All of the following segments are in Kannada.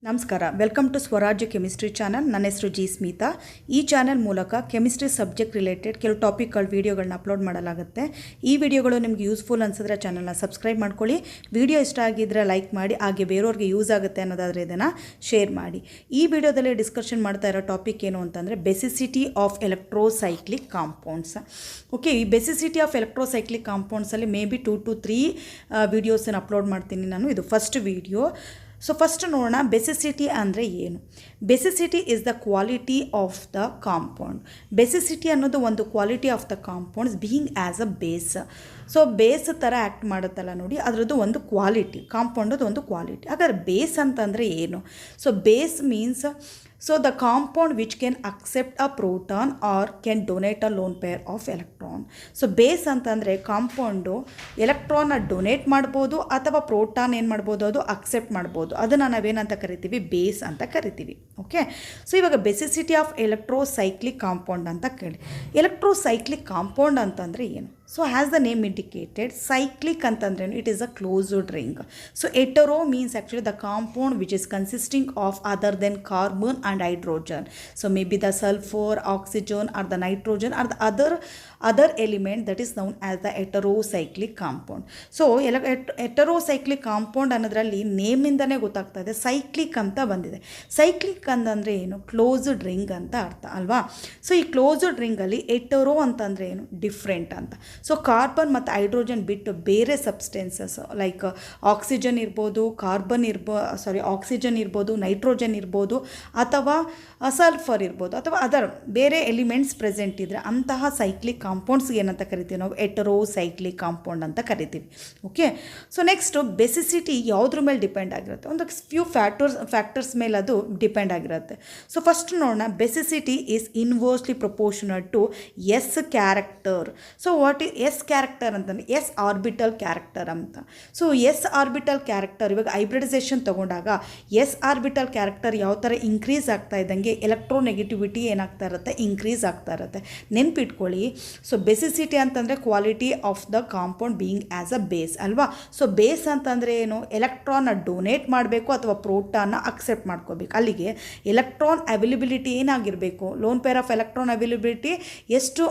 ನಮಸ್ಕಾರ, ವೆಲ್ಕಮ್ ಟು ಸ್ವರಾಜ್ಯ ಕೆಮಿಸ್ಟ್ರಿ ಚಾನಲ್. ನನ್ನ ಹೆಸರು ಜಿ ಸ್ಮಿತಾ. ಈ ಚಾನಲ್ ಮೂಲಕ ಕೆಮಿಸ್ಟ್ರಿ ಸಬ್ಜೆಕ್ಟ್ ರಿಲೇಟೆಡ್ ಕೆಲವು ಟಾಪಿಕ್ಗಳು ವೀಡಿಯೋಗಳನ್ನ ಅಪ್ಲೋಡ್ ಮಾಡಲಾಗುತ್ತೆ. ಈ ವಿಡಿಯೋಗಳು ನಿಮಗೆ ಯೂಸ್ಫುಲ್ ಅನಿಸಿದ್ರೆ ಚಾನಲ್ನ ಸಬ್ಸ್ಕ್ರೈಬ್ ಮಾಡ್ಕೊಳ್ಳಿ. ವಿಡಿಯೋ ಇಷ್ಟ ಆಗಿದ್ದರೆ ಲೈಕ್ ಮಾಡಿ, ಹಾಗೆ ಬೇರೆಯವ್ರಿಗೆ ಯೂಸ್ ಆಗುತ್ತೆ ಅನ್ನೋದಾದರೆ ಇದನ್ನು ಶೇರ್ ಮಾಡಿ. ಈ ವಿಡಿಯೋದಲ್ಲಿ ಡಿಸ್ಕಷನ್ ಮಾಡ್ತಾ ಇರೋ ಟಾಪಿಕ್ ಏನು ಅಂತಂದರೆ basicity of electrocyclic compounds. Okay, ಈ ಬೆಸಿಸಿಟಿ ಆಫ್ ಎಲೆಕ್ಟ್ರೋಸೈಕ್ಲಿಕ್ ಕಾಂಪೌಂಡ್ಸಲ್ಲಿ ಮೇ ಬಿ 2 to 3 ವೀಡಿಯೋಸನ್ನು ಅಪ್ಲೋಡ್ ಮಾಡ್ತೀನಿ ನಾನು. ಇದು ಫಸ್ಟ್ ವೀಡಿಯೋ. ಸೊ ಫಸ್ಟ್ ನೋಡೋಣ, ಬೆಸಿಸಿಟಿ ಅಂದರೆ ಏನು. Basicity is the quality of the compound. Basicity ಅನ್ನೋದು ಒಂದು quality of the compounds being as a base. So base ಥರ ಆ್ಯಕ್ಟ್ ಮಾಡುತ್ತಲ್ಲ ನೋಡಿ, ಅದರದ್ದು ಒಂದು ಕ್ವಾಲಿಟಿ, ಕಾಂಪೌಂಡದು ಒಂದು ಕ್ವಾಲಿಟಿ. ಹಾಗಾದ್ರೆ ಬೇಸ್ ಅಂತಂದರೆ ಏನು? So base means the compound which can accept a proton or can donate a lone pair of electron. So base ಅಂತಂದರೆ ಕಾಂಪೌಂಡು ಎಲೆಕ್ಟ್ರಾನ್ನ ಡೊನೇಟ್ ಮಾಡ್ಬೋದು ಅಥವಾ ಪ್ರೋಟಾನ್ ಏನು ಮಾಡ್ಬೋದು, ಅದು ಅಕ್ಸೆಪ್ಟ್ ಮಾಡ್ಬೋದು. ಅದನ್ನು ನಾವೇನಂತ ಕರಿತೀವಿ, ಬೇಸ್ ಅಂತ ಕರಿತೀವಿ. ಓಕೆ, ಸೊ ಇವಾಗ ಬೆಸಿಸಿಟಿ ಆಫ್ ಎಲೆಕ್ಟ್ರೋಸೈಕ್ಲಿಕ್ ಕಾಂಪೌಂಡ್ ಅಂತ ಕೇಳಿ. ಎಲೆಕ್ಟ್ರೋಸೈಕ್ಲಿಕ್ ಕಾಂಪೌಂಡ್ ಅಂತಂದರೆ ಏನು? So has the name indicated, cyclic ಅಂತಂದ್ರೆ it is a closed ring. So hetero means actually the compound which is consisting of other than carbon and hydrogen. So maybe the sulfur, oxygen or the nitrogen or the other element that is known as the heterocyclic compound. So heterocyclic compound ಅನ್ನೋದ್ರಲ್ಲಿ ನೇಮಿಂದನೇ ಗೊತ್ತಾಗ್ತಾ ಇದೆ ಸೈಕ್ಲಿಕ್ ಅಂತ ಬಂದಿದೆ. ಸೈಕ್ಲಿಕ್ ಅಂತಂದರೆ ಏನು? ಕ್ಲೋಸ್ಡ್ ರಿಂಗ್ ಅಂತ ಅರ್ಥ ಅಲ್ವಾ. ಸೊ ಈ ಕ್ಲೋಸ್ಡ್ ರಿಂಗಲ್ಲಿ ಎಟರೋ ಅಂತಂದರೆ ಏನು? ಡಿಫ್ರೆಂಟ್ ಅಂತ. ಸೊ ಕಾರ್ಬನ್ ಮತ್ತು ಹೈಡ್ರೋಜನ್ ಬಿಟ್ಟು ಬೇರೆ ಸಬ್ಸ್ಟೆನ್ಸಸ್ ಲೈಕ್ ಆಕ್ಸಿಜನ್ ಇರ್ಬೋದು, ಆಕ್ಸಿಜನ್ ಇರ್ಬೋದು, ನೈಟ್ರೋಜನ್ ಇರ್ಬೋದು, ಅಥವಾ ಸಲ್ಫರ್ ಇರ್ಬೋದು, ಅಥವಾ ಅದರ್ ಬೇರೆ ಎಲಿಮೆಂಟ್ಸ್ ಪ್ರೆಸೆಂಟ್ ಇದ್ದರೆ ಅಂತಹ ಸೈಕ್ಲಿಕ್ ಕಾಂಪೌಂಡ್ಸ್ಗೆ ಏನಂತ ಕರಿತೀವಿ ನಾವು? ಹೆಟರೋಸೈಕ್ಲಿಕ್ ಕಾಂಪೌಂಡ್ ಅಂತ ಕರಿತೀವಿ. ಓಕೆ, ಸೊ ನೆಕ್ಸ್ಟು ಬೆಸಿಸಿಟಿ ಯಾವುದ್ರ ಮೇಲೆ ಡಿಪೆಂಡ್ ಆಗಿರುತ್ತೆ? ಒಂದು ಫ್ಯೂ ಫ್ಯಾಕ್ಟರ್ಸ್ ಮೇಲೆ ಅದು ಡಿಪೆಂಡ್ ಆಗಿರುತ್ತೆ. ಸೊ ಫಸ್ಟ್ ನೋಡೋಣ, basicity is inversely proportional to s character. So what is s character ಅಂತಂದರೆ ಎಸ್ ಆರ್ಬಿಟಲ್ ಕ್ಯಾರೆಕ್ಟರ್ ಅಂತ. ಸೊ ಎಸ್ ಆರ್ಬಿಟಲ್ ಕ್ಯಾರೆಕ್ಟರ್, ಇವಾಗ ಹೈಬ್ರಿಡೈಸೇಷನ್ ತಗೊಂಡಾಗ ಎಸ್ ಆರ್ಬಿಟಲ್ ಕ್ಯಾರೆಕ್ಟರ್ ಯಾವ ಥರ ಇನ್ಕ್ರೀಸ್ ಆಗ್ತಾ ಇದ್ದಂಗೆ ಎಲೆಕ್ಟ್ರೋನೆಗೆಟಿವಿಟಿ ಏನಾಗ್ತಾ ಇರುತ್ತೆ? ಇನ್ಕ್ರೀಸ್ ಆಗ್ತಾ ಇರುತ್ತೆ. ನೆನ್ಪಿಟ್ಕೊಳ್ಳಿ, ಸೊ ಬೆಸಿಸಿಟಿ ಅಂತಂದರೆ quality of the compound being as a base ಅಲ್ವಾ. ಸೊ ಬೇಸ್ ಅಂತಂದರೆ ಏನು? ಎಲೆಕ್ಟ್ರಾನ್ನ ಡೊನೇಟ್ ಮಾಡಬೇಕು ಅಥವಾ ಪ್ರೋಟಾನ್ನ ಅಕ್ಸೆಪ್ಟ್ ಮಾಡ್ಕೋಬೇಕು. ಅಲ್ಲಿಗೆ ಎಲೆಕ್ಟ್ರಾನ್ ಅವೈಲಬಿಲಿಟಿ ಏನಾಗಿರಬೇಕು? Loan pair of electron availability ಎಷ್ಟು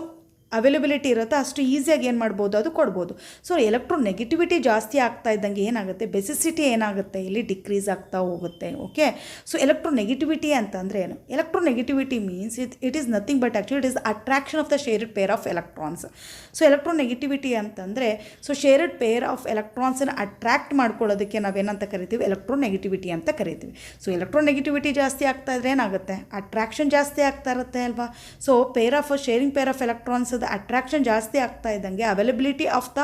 ಅವೈಲಬಿಲಿಟಿ ಇರುತ್ತೆ ಅಷ್ಟು ಈಸಿಯಾಗಿ ಏನು ಮಾಡ್ಬೋದು, ಅದು ಕೊಡ್ಬೋದು. ಸೊ ಎಲೆಕ್ಟ್ರೋನೆಗೆಟಿವಿಟಿ ಜಾಸ್ತಿ ಆಗ್ತಾ ಇದ್ದಂಗೆ ಏನಾಗುತ್ತೆ? ಬೆಸಿಸಿಟಿ ಏನಾಗುತ್ತೆ? ಇಲ್ಲಿ ಡಿಕ್ರೀಸ್ ಆಗ್ತಾ ಹೋಗುತ್ತೆ. ಓಕೆ, ಸೊ ಎಲೆಕ್ಟ್ರೋನೆಗೆಟಿವಿಟಿ ಅಂತಂದರೆ ಏನು? Electronegativity means it is nothing but actually it is attraction of the shared pair of electrons. So electronegativity ಅಂತಂದರೆ ಸೊ ಶೇರ್ಡ್ ಪೇರ್ ಆಫ್ ಎಲೆಕ್ಟ್ರಾನ್ಸನ್ನು ಅಟ್ರಾಕ್ಟ್ ಮಾಡ್ಕೊಳ್ಳೋದಕ್ಕೆ ನಾವೇನಂತ ಕರಿತೀವಿ? ಎಲೆಕ್ಟ್ರೋನೆಗೆಟಿವಿಟಿ ಅಂತ ಕರಿತೀವಿ. ಸೊ ಎಲೆಕ್ಟ್ರೋನೆಗೆಟಿವಿಟಿ ಜಾಸ್ತಿ ಆಗ್ತಾ ಇದ್ರೆ ಏನಾಗುತ್ತೆ? ಅಟ್ರಾಕ್ಷನ್ ಜಾಸ್ತಿ ಆಗ್ತಾ ಇರುತ್ತೆ ಅಲ್ವಾ. So sharing pair of electrons attraction ಜಾಸ್ತಿ ಆಗ್ತಾ ಇದ್ದಂಗೆ availability of the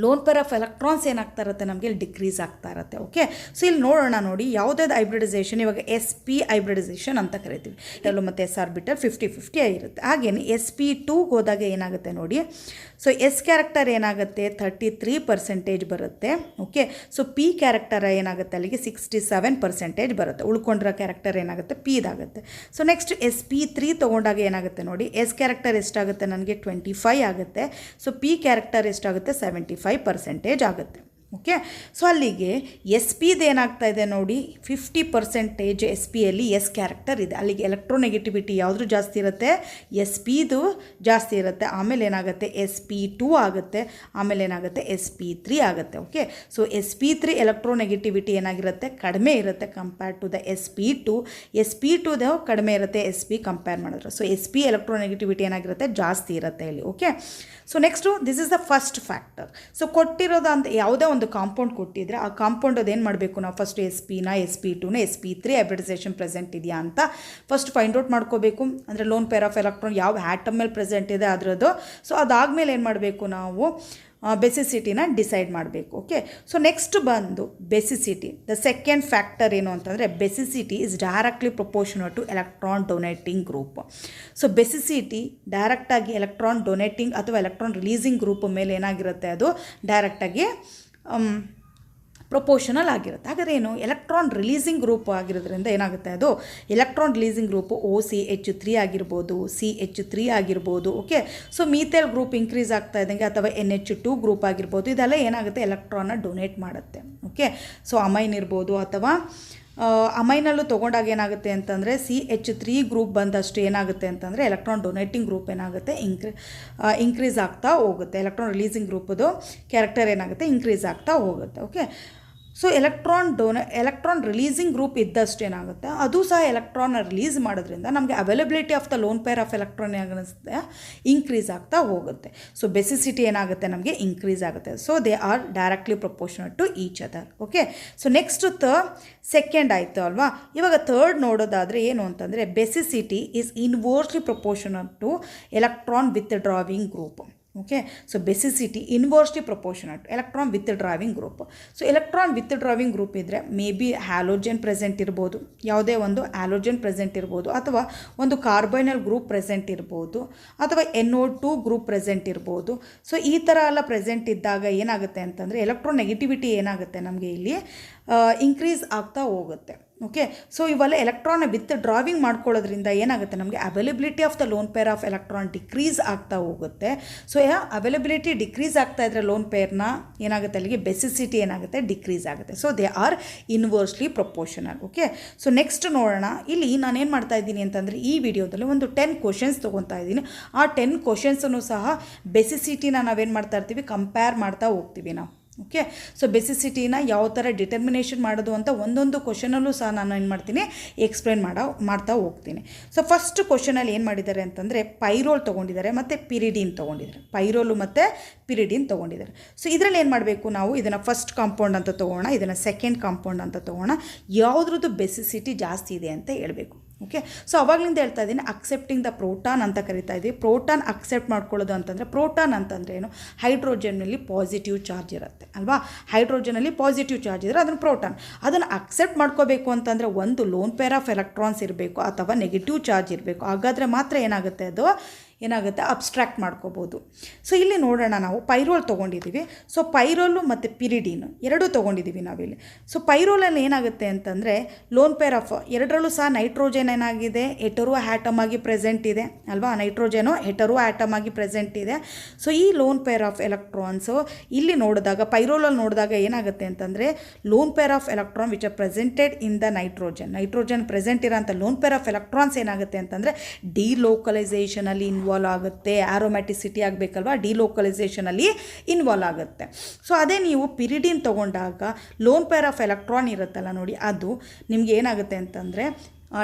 lone pair of electrons ಏನಾಗ್ತಾ ಇರುತ್ತೆ? ನಮಗೆ ಇಲ್ಲಿ ಡಿಕ್ರೀಸ್ ಆಗ್ತಾ ಇರುತ್ತೆ. ಓಕೆ, ಸೊ ಇಲ್ಲಿ ನೋಡೋಣ ನೋಡಿ, ಯಾವುದಾದ್ರು ಹೈಬ್ರಿಡೈಸೇಷನ್, ಇವಾಗ SP ಹೈಬ್ರಿಡೈಸೇಷನ್ ಅಂತ ಕರಿತೀವಿ. ಟೆಲು ಮತ್ತು S ಆರ್ಬಿಟಲ್ 50-50 ಆಗಿರುತ್ತೆ. ಹಾಗೇನೆ SP2ಗೆ ಹೋದಾಗ ಏನಾಗುತ್ತೆ ನೋಡಿ, ಸೊ S ಕ್ಯಾರೆಕ್ಟರ್ ಏನಾಗುತ್ತೆ? 33% ಬರುತ್ತೆ. ಓಕೆ, ಸೊ P ಕ್ಯಾರೆಕ್ಟರ್ ಏನಾಗುತ್ತೆ? ಅಲ್ಲಿಗೆ 67% ಬರುತ್ತೆ. ಉಳ್ಕೊಂಡಿರೋ ಕ್ಯಾರೆಕ್ಟರ್ ಏನಾಗುತ್ತೆ? Pದಾಗುತ್ತೆ. ಸೊ ನೆಕ್ಸ್ಟ್ SP3 ತೊಗೊಂಡಾಗ ಏನಾಗುತ್ತೆ ನೋಡಿ, S ಕ್ಯಾರೆಕ್ಟರ್ ಎಷ್ಟಾಗುತ್ತೆ? ನನಗೆ 25 ಆಗುತ್ತೆ. ಸೊ P ಕ್ಯಾರೆಕ್ಟರ್ ಎಷ್ಟಾಗುತ್ತೆ? 75% ಆಗುತ್ತೆ. ಓಕೆ, ಸೊ ಅಲ್ಲಿಗೆ SP ಏನಾಗ್ತಾ ಇದೆ ನೋಡಿ, 50% SP ಎಸ್ ಕ್ಯಾರೆಕ್ಟರ್ ಇದೆ. ಅಲ್ಲಿಗೆ ಎಲೆಕ್ಟ್ರೋನೆಗೆಟಿವಿಟಿ ಯಾವುದು ಜಾಸ್ತಿ ಇರುತ್ತೆ? SPದು ಜಾಸ್ತಿ ಇರುತ್ತೆ. ಆಮೇಲೆ ಏನಾಗುತ್ತೆ? SP2 ಆಗುತ್ತೆ. ಆಮೇಲೆ ಏನಾಗುತ್ತೆ? SP3 ಆಗುತ್ತೆ. ಓಕೆ, ಸೊ SP3 ಎಲೆಕ್ಟ್ರೋನೆಗೆಟಿವಿಟಿ ಏನಾಗಿರುತ್ತೆ? ಕಡಿಮೆ ಇರುತ್ತೆ compare to the SP2. SP2 ಕಡಿಮೆ ಇರುತ್ತೆ SP ಕಂಪೇರ್ ಮಾಡಿದ್ರೆ. ಸೊ SP ಎಲೆಕ್ಟ್ರೋನೆಗೆಟಿವಿಟಿ ಏನಾಗಿರುತ್ತೆ? ಜಾಸ್ತಿ ಇರುತ್ತೆ ಇಲ್ಲಿ. Okay, so next this is the first factor. So ಕೊಟ್ಟಿರೋದು ಅಂತ ಯಾವುದೇ ಒಂದು ಕಾಂಪೌಂಡ್ ಕೊಟ್ಟಿದ್ರೆ ಆ ಕಾಂಪೌಂಡ್ ಅದೇನು ಮಾಡಬೇಕು ನಾವು? ಫಸ್ಟ್ SP2ನ SP3 ಹೈಬ್ರಿಡೈಸೇಷನ್ ಪ್ರೆಸೆಂಟ್ ಇದೆಯಾ ಅಂತ ಫಸ್ಟ್ ಫೈಂಡ್ ಔಟ್ ಮಾಡ್ಕೋಬೇಕು. ಅಂದರೆ ಲೋನ್ ಪೇರ್ ಆಫ್ ಎಲೆಕ್ಟ್ರಾನ್ ಯಾವ ಆಟಮ್ ಮೇಲೆ ಪ್ರೆಸೆಂಟ್ ಇದೆ ಅದರದ್ದು. ಸೊ ಅದಾದಮೇಲೆ ಏನು ಮಾಡಬೇಕು ನಾವು? ಬೆಸಿಸಿಟಿನ ಡಿಸೈಡ್ ಮಾಡಬೇಕು. ಓಕೆ, ಸೊ ನೆಕ್ಸ್ಟ್ ಬಂದು ಬೆಸಿಸಿಟಿ. ದ ಸೆಕೆಂಡ್ ಫ್ಯಾಕ್ಟರ್ ಏನು ಅಂತಂದರೆ basicity is directly proportional to electron donating group. So basicity ಡೈರೆಕ್ಟಾಗಿ ಎಲೆಕ್ಟ್ರಾನ್ ಡೊನೇಟಿಂಗ್ ಅಥವಾ ಎಲೆಕ್ಟ್ರಾನ್ ರಿಲೀಸಿಂಗ್ ಗ್ರೂಪ್ ಮೇಲೆ ಏನಾಗಿರುತ್ತೆ? ಅದು ಡೈರೆಕ್ಟಾಗಿ ಪ್ರೊಪೋರ್ಷನಲ್ ಆಗಿರುತ್ತೆ. ಹಾಗಾದ್ರೆ ಏನು, ಎಲೆಕ್ಟ್ರಾನ್ ರಿಲೀಸಿಂಗ್ ಗ್ರೂಪ್ ಆಗಿರೋದ್ರಿಂದ ಏನಾಗುತ್ತೆ, ಅದು ಎಲೆಕ್ಟ್ರಾನ್ ರಿಲೀಸಿಂಗ್ ಗ್ರೂಪು OCH3 ಆಗಿರ್ಬೋದು, CH3 ಆಗಿರ್ಬೋದು. Okay, so methyl group increase ಆಗ್ತಾ ಇದ್ದಂಗೆ ಅಥವಾ NH2 ಗ್ರೂಪ್ ಆಗಿರ್ಬೋದು, ಇದೆಲ್ಲ ಏನಾಗುತ್ತೆ, ಎಲೆಕ್ಟ್ರಾನ್ನ ಡೊನೇಟ್ ಮಾಡುತ್ತೆ. ಓಕೆ, ಸೊ ಅಮೈನ್ ಇರ್ಬೋದು ಅಥವಾ ಅಮೈನಲ್ಲೂ ತೊಗೊಂಡಾಗ ಏನಾಗುತ್ತೆ ಅಂತಂದರೆ CH3 ಗ್ರೂಪ್ ಬಂದಷ್ಟು ಏನಾಗುತ್ತೆ ಅಂತಂದರೆ ಎಲೆಕ್ಟ್ರಾನ್ ಡೊನೇಟಿಂಗ್ ಗ್ರೂಪ್ ಏನಾಗುತ್ತೆ, ಇನ್ಕ್ರೀಸ್ ಆಗ್ತಾ ಹೋಗುತ್ತೆ. ಎಲೆಕ್ಟ್ರಾನ್ ರಿಲೀಸಿಂಗ್ ಗ್ರೂಪದು ಕ್ಯಾರೆಕ್ಟರ್ ಏನಾಗುತ್ತೆ, ಇನ್ಕ್ರೀಸ್ ಆಗ್ತಾ ಹೋಗುತ್ತೆ. Okay, so electron releasing group ಇದ್ದಷ್ಟು ಏನಾಗುತ್ತೆ, ಅದು ಸಹ ಎಲೆಕ್ಟ್ರಾನ್ನ ರಿಲೀಸ್ ಮಾಡೋದ್ರಿಂದ ನಮಗೆ availability of the lone pair of electron ಏನಾಗುತ್ತೆ, ಇನ್ಕ್ರೀಸ್ ಆಗ್ತಾ ಹೋಗುತ್ತೆ. ಸೊ ಬೆಸಿಸಿಟಿ ಏನಾಗುತ್ತೆ, ನಮಗೆ ಇನ್ಕ್ರೀಸ್ ಆಗುತ್ತೆ. So they are directly proportional to each other. Okay, so next second ಆಯಿತು ಅಲ್ವಾ. ಇವಾಗ ಥರ್ಡ್ ನೋಡೋದಾದರೆ ಏನು ಅಂತಂದರೆ basicity is inversely proportional to electron withdrawing group. Okay, so basicity inversely proportional to electron withdrawing group. So electron withdrawing group ಇದ್ದರೆ ಮೇ ಬಿ ಹ್ಯಾಲೋಜನ್ ಪ್ರೆಸೆಂಟ್ ಇರ್ಬೋದು, ಯಾವುದೇ ಒಂದು ಹ್ಯಾಲೋಜನ್ ಪ್ರೆಸೆಂಟ್ ಇರ್ಬೋದು, ಅಥವಾ ಒಂದು ಕಾರ್ಬೈನಲ್ ಗ್ರೂಪ್ ಪ್ರೆಸೆಂಟ್ ಇರ್ಬೋದು, ಅಥವಾ NO2 ಗ್ರೂಪ್ ಪ್ರೆಸೆಂಟ್ ಇರ್ಬೋದು. ಸೊ ಈ ಥರ ಎಲ್ಲ ಪ್ರೆಸೆಂಟ್ ಇದ್ದಾಗ ಏನಾಗುತ್ತೆ ಅಂತಂದರೆ ಎಲೆಕ್ಟ್ರಾನ್ ನೆಗೆಟಿವಿಟಿ ಏನಾಗುತ್ತೆ, ನಮಗೆ ಇಲ್ಲಿ ಇನ್ಕ್ರೀಸ್ ಆಗ್ತಾ ಹೋಗುತ್ತೆ. ಓಕೆ, ಸೊ ಇವೆಲ್ಲ ಎಲೆಕ್ಟ್ರಾನ್ ವಿತ್ ಡ್ರಾವಿಂಗ್ ಮಾಡ್ಕೊಳ್ಳೋದ್ರಿಂದ ಏನಾಗುತ್ತೆ, ನಮಗೆ availability of the lone pair of electron decrease ಆಗ್ತಾ ಹೋಗುತ್ತೆ. ಸೊ ಅವೈಲಬಿಲಿಟಿ ಡಿಕ್ರೀಸ್ ಆಗ್ತಾ ಇದ್ದರೆ ಲೋನ್ ಪೇರ್ನ ಏನಾಗುತ್ತೆ, ಅಲ್ಲಿಗೆ ಬೆಸಿಸಿಟಿ ಏನಾಗುತ್ತೆ, ಡಿಕ್ರೀಸ್ ಆಗುತ್ತೆ. So they R inversely proportional. Okay, so next ನೋಡೋಣ. ಇಲ್ಲಿ ನಾನೇನು ಮಾಡ್ತಾ ಇದ್ದೀನಿ ಅಂತಂದರೆ ಈ ವಿಡಿಯೋದಲ್ಲಿ ಒಂದು 10 ಕ್ವಶನ್ಸ್ ತೊಗೊತಾ ಇದ್ದೀನಿ. ಆ 10 ಕ್ವಶನ್ಸನ್ನು ಸಹ ಬೆಸಿಸಿಟಿನ ನಾವೇನು ಮಾಡ್ತಾ ಇರ್ತೀವಿ, ಕಂಪೇರ್ ಮಾಡ್ತಾ ಹೋಗ್ತೀವಿ ನಾವು. ಓಕೆ, ಸೊ ಬೆಸಿಸಿಟಿನ ಯಾವ ಥರ ಡಿಟರ್ಮಿನೇಷನ್ ಮಾಡೋದು ಅಂತ ಒಂದೊಂದು ಕ್ವಶನಲ್ಲೂ ಸಹ ನಾನು ಏನು ಮಾಡ್ತೀನಿ, ಎಕ್ಸ್ಪ್ಲೇನ್ ಮಾಡ್ತಾ ಹೋಗ್ತೀನಿ. ಸೊ ಫಸ್ಟ್ ಕ್ವಶನಲ್ಲಿ ಏನು ಮಾಡಿದ್ದಾರೆ ಅಂತಂದರೆ ಪೈರೋಲ್ ತೊಗೊಂಡಿದ್ದಾರೆ ಮತ್ತು ಪಿರಿಡಿನ್ ತೊಗೊಂಡಿದ್ದಾರೆ. ಪೈರೋಲು ಮತ್ತು ಪಿರಿಡಿನ್ ತೊಗೊಂಡಿದ್ದಾರೆ. ಸೊ ಇದರಲ್ಲಿ ಏನು ಮಾಡಬೇಕು, ನಾವು ಇದನ್ನು ಫಸ್ಟ್ ಕಾಂಪೌಂಡ್ ಅಂತ ತೊಗೋಣ, ಇದನ್ನು ಸೆಕೆಂಡ್ ಕಾಂಪೌಂಡ್ ಅಂತ ತೊಗೋಣ, ಯಾವುದ್ರದ್ದು ಬೆಸಿಸಿಟಿ ಜಾಸ್ತಿ ಇದೆ ಅಂತ ಹೇಳಬೇಕು. ಓಕೆ, ಸೊ ಅವಾಗಲಿಂದ ಹೇಳ್ತಾ ಇದ್ದೀನಿ ಅಕ್ಸೆಪ್ಟಿಂಗ್ ದ ಪ್ರೋಟಾನ್ ಅಂತ ಕರಿತಾ ಇದ್ದೀವಿ. ಪ್ರೋಟಾನ್ ಅಕ್ಸೆಪ್ಟ್ ಮಾಡ್ಕೊಳ್ಳೋದು ಅಂತಂದರೆ, ಪ್ರೋಟಾನ್ ಅಂತಂದರೆ ಏನು, ಹೈಡ್ರೋಜನ್ನಲ್ಲಿ ಪಾಸಿಟಿವ್ ಚಾರ್ಜ್ ಇರುತ್ತೆ ಅಲ್ವಾ. ಹೈಡ್ರೋಜನಲ್ಲಿ ಪಾಸಿಟಿವ್ ಚಾರ್ಜ್ ಇದ್ದರೆ ಅದನ್ನು ಪ್ರೋಟಾನ್. ಅದನ್ನು ಅಕ್ಸೆಪ್ಟ್ ಮಾಡ್ಕೋಬೇಕು ಅಂತಂದರೆ ಒಂದು ಲೋನ್ ಪೇರ್ ಆಫ್ ಎಲೆಕ್ಟ್ರಾನ್ಸ್ ಇರಬೇಕು ಅಥವಾ ನೆಗೆಟಿವ್ ಚಾರ್ಜ್ ಇರಬೇಕು. ಹಾಗಾದರೆ ಮಾತ್ರ ಏನಾಗುತ್ತೆ, ಅದು ಏನಾಗುತ್ತೆ, ಅಬ್ಸ್ಟ್ರಾಕ್ಟ್ ಮಾಡ್ಕೋಬೋದು. ಸೊ ಇಲ್ಲಿ ನೋಡೋಣ, ನಾವು ಪೈರೋಲ್ ತೊಗೊಂಡಿದ್ದೀವಿ. ಸೊ ಪೈರೋಲು ಮತ್ತು ಪಿರಿಡಿನ್ ಎರಡೂ ತೊಗೊಂಡಿದ್ದೀವಿ ನಾವಿಲ್ಲಿ. ಸೊ ಪೈರೋಲಲ್ಲಿ ಏನಾಗುತ್ತೆ ಅಂತಂದರೆ ಲೋನ್ ಪೇರ್ ಆಫ್ ಎರಡರಲ್ಲೂ ಸಹ ನೈಟ್ರೋಜನ್ ಏನಾಗಿದೆ, ಹೆಟರೋ ಆಟಮ್ ಆಗಿ ಪ್ರೆಸೆಂಟ್ ಇದೆ ಅಲ್ವಾ. ನೈಟ್ರೋಜನು ಹೆಟರೋ ಆಟಮ್ ಆಗಿ ಪ್ರೆಸೆಂಟ್ ಇದೆ. ಸೊ ಈ ಲೋನ್ ಪೇರ್ ಆಫ್ ಎಲೆಕ್ಟ್ರಾನ್ಸು ಇಲ್ಲಿ ನೋಡಿದಾಗ, ಪೈರೋಲಲ್ಲಿ ನೋಡಿದಾಗ ಏನಾಗುತ್ತೆ ಅಂತಂದರೆ loan pair of electron which are presented in the nitrogen present ಇರೋಂಥ ಲೋನ್ ಪೇರ್ ಆಫ್ ಎಲೆಕ್ಟ್ರಾನ್ಸ್ ಏನಾಗುತ್ತೆ ಅಂತಂದರೆ ಡಿಲೋಕಲೈಸೇಷನಲ್ಲಿ ಇನ್ವಾಲ್ವ್ ಆಗುತ್ತೆ. ಆರೋಮ್ಯಾಟಿಸಿಟಿ ಆಗಬೇಕಲ್ವಾ, ಡಿಲೋಕಲೈಸೇಷನಲ್ಲಿ ಇನ್ವಾಲ್ವ್ ಆಗುತ್ತೆ. ಸೊ ಅದೇ ನೀವು ಪಿರಿಡಿನ್ ತೊಗೊಂಡಾಗ ಲೋನ್ ಪೇರ್ ಆಫ್ ಎಲೆಕ್ಟ್ರಾನ್ ಇರುತ್ತಲ್ಲ ನೋಡಿ, ಅದು ನಿಮ್ಗೆ ಏನಾಗುತ್ತೆ ಅಂತಂದರೆ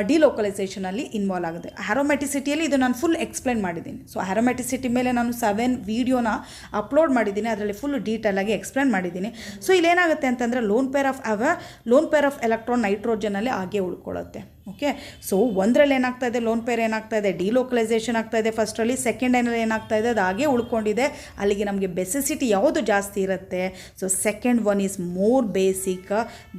ಡಿಲೋಕಲೈಸೇಷನಲ್ಲಿ ಇನ್ವಾಲ್ವ್ ಆಗುತ್ತೆ. ಆರೋಮ್ಯಾಟಿಸಿಟಿಯಲ್ಲಿ ಇದು ನಾನು ಫುಲ್ ಎಕ್ಸ್ಪ್ಲೇನ್ ಮಾಡಿದ್ದೀನಿ. ಸೊ ಆರೋಮ್ಯಾಟಿಸಿಟಿ ಮೇಲೆ ನಾನು 7 ವೀಡಿಯೋನ ಅಪ್ಲೋಡ್ ಮಾಡಿದ್ದೀನಿ, ಅದರಲ್ಲಿ ಫುಲ್ ಡೀಟೇಲಾಗಿ ಎಕ್ಸ್ಪ್ಲೇನ್ ಮಾಡಿದ್ದೀನಿ. ಸೊ ಇಲ್ಲೇನಾಗುತ್ತೆ ಅಂತಂದರೆ ಲೋನ್ ಪೇರ್ ಆಫ್ ಎಲೆಕ್ಟ್ರಾನ್ ನೈಟ್ರೋಜನಲ್ಲಿ ಹಾಗೆ ಉಳ್ಕೊಳ್ಳುತ್ತೆ. ಓಕೆ, ಸೊ ಒಂದರಲ್ಲಿ ಏನಾಗ್ತಾ ಇದೆ, ಲೋನ್ ಪೇರ್ ಏನಾಗ್ತಾ ಇದೆ, ಡಿಲೋಕಲೈಸೇಷನ್ ಆಗ್ತಾ ಇದೆ ಫಸ್ಟಲ್ಲಿ. ಸೆಕೆಂಡ್ ಏನಲ್ಲಿ ಏನಾಗ್ತಾ ಇದೆ, ಅದು ಹಾಗೆ ಉಳ್ಕೊಂಡಿದೆ. ಅಲ್ಲಿಗೆ ನಮಗೆ ಬೆಸಿಸಿಟಿ ಯಾವುದು ಜಾಸ್ತಿ ಇರುತ್ತೆ. So second one is more basic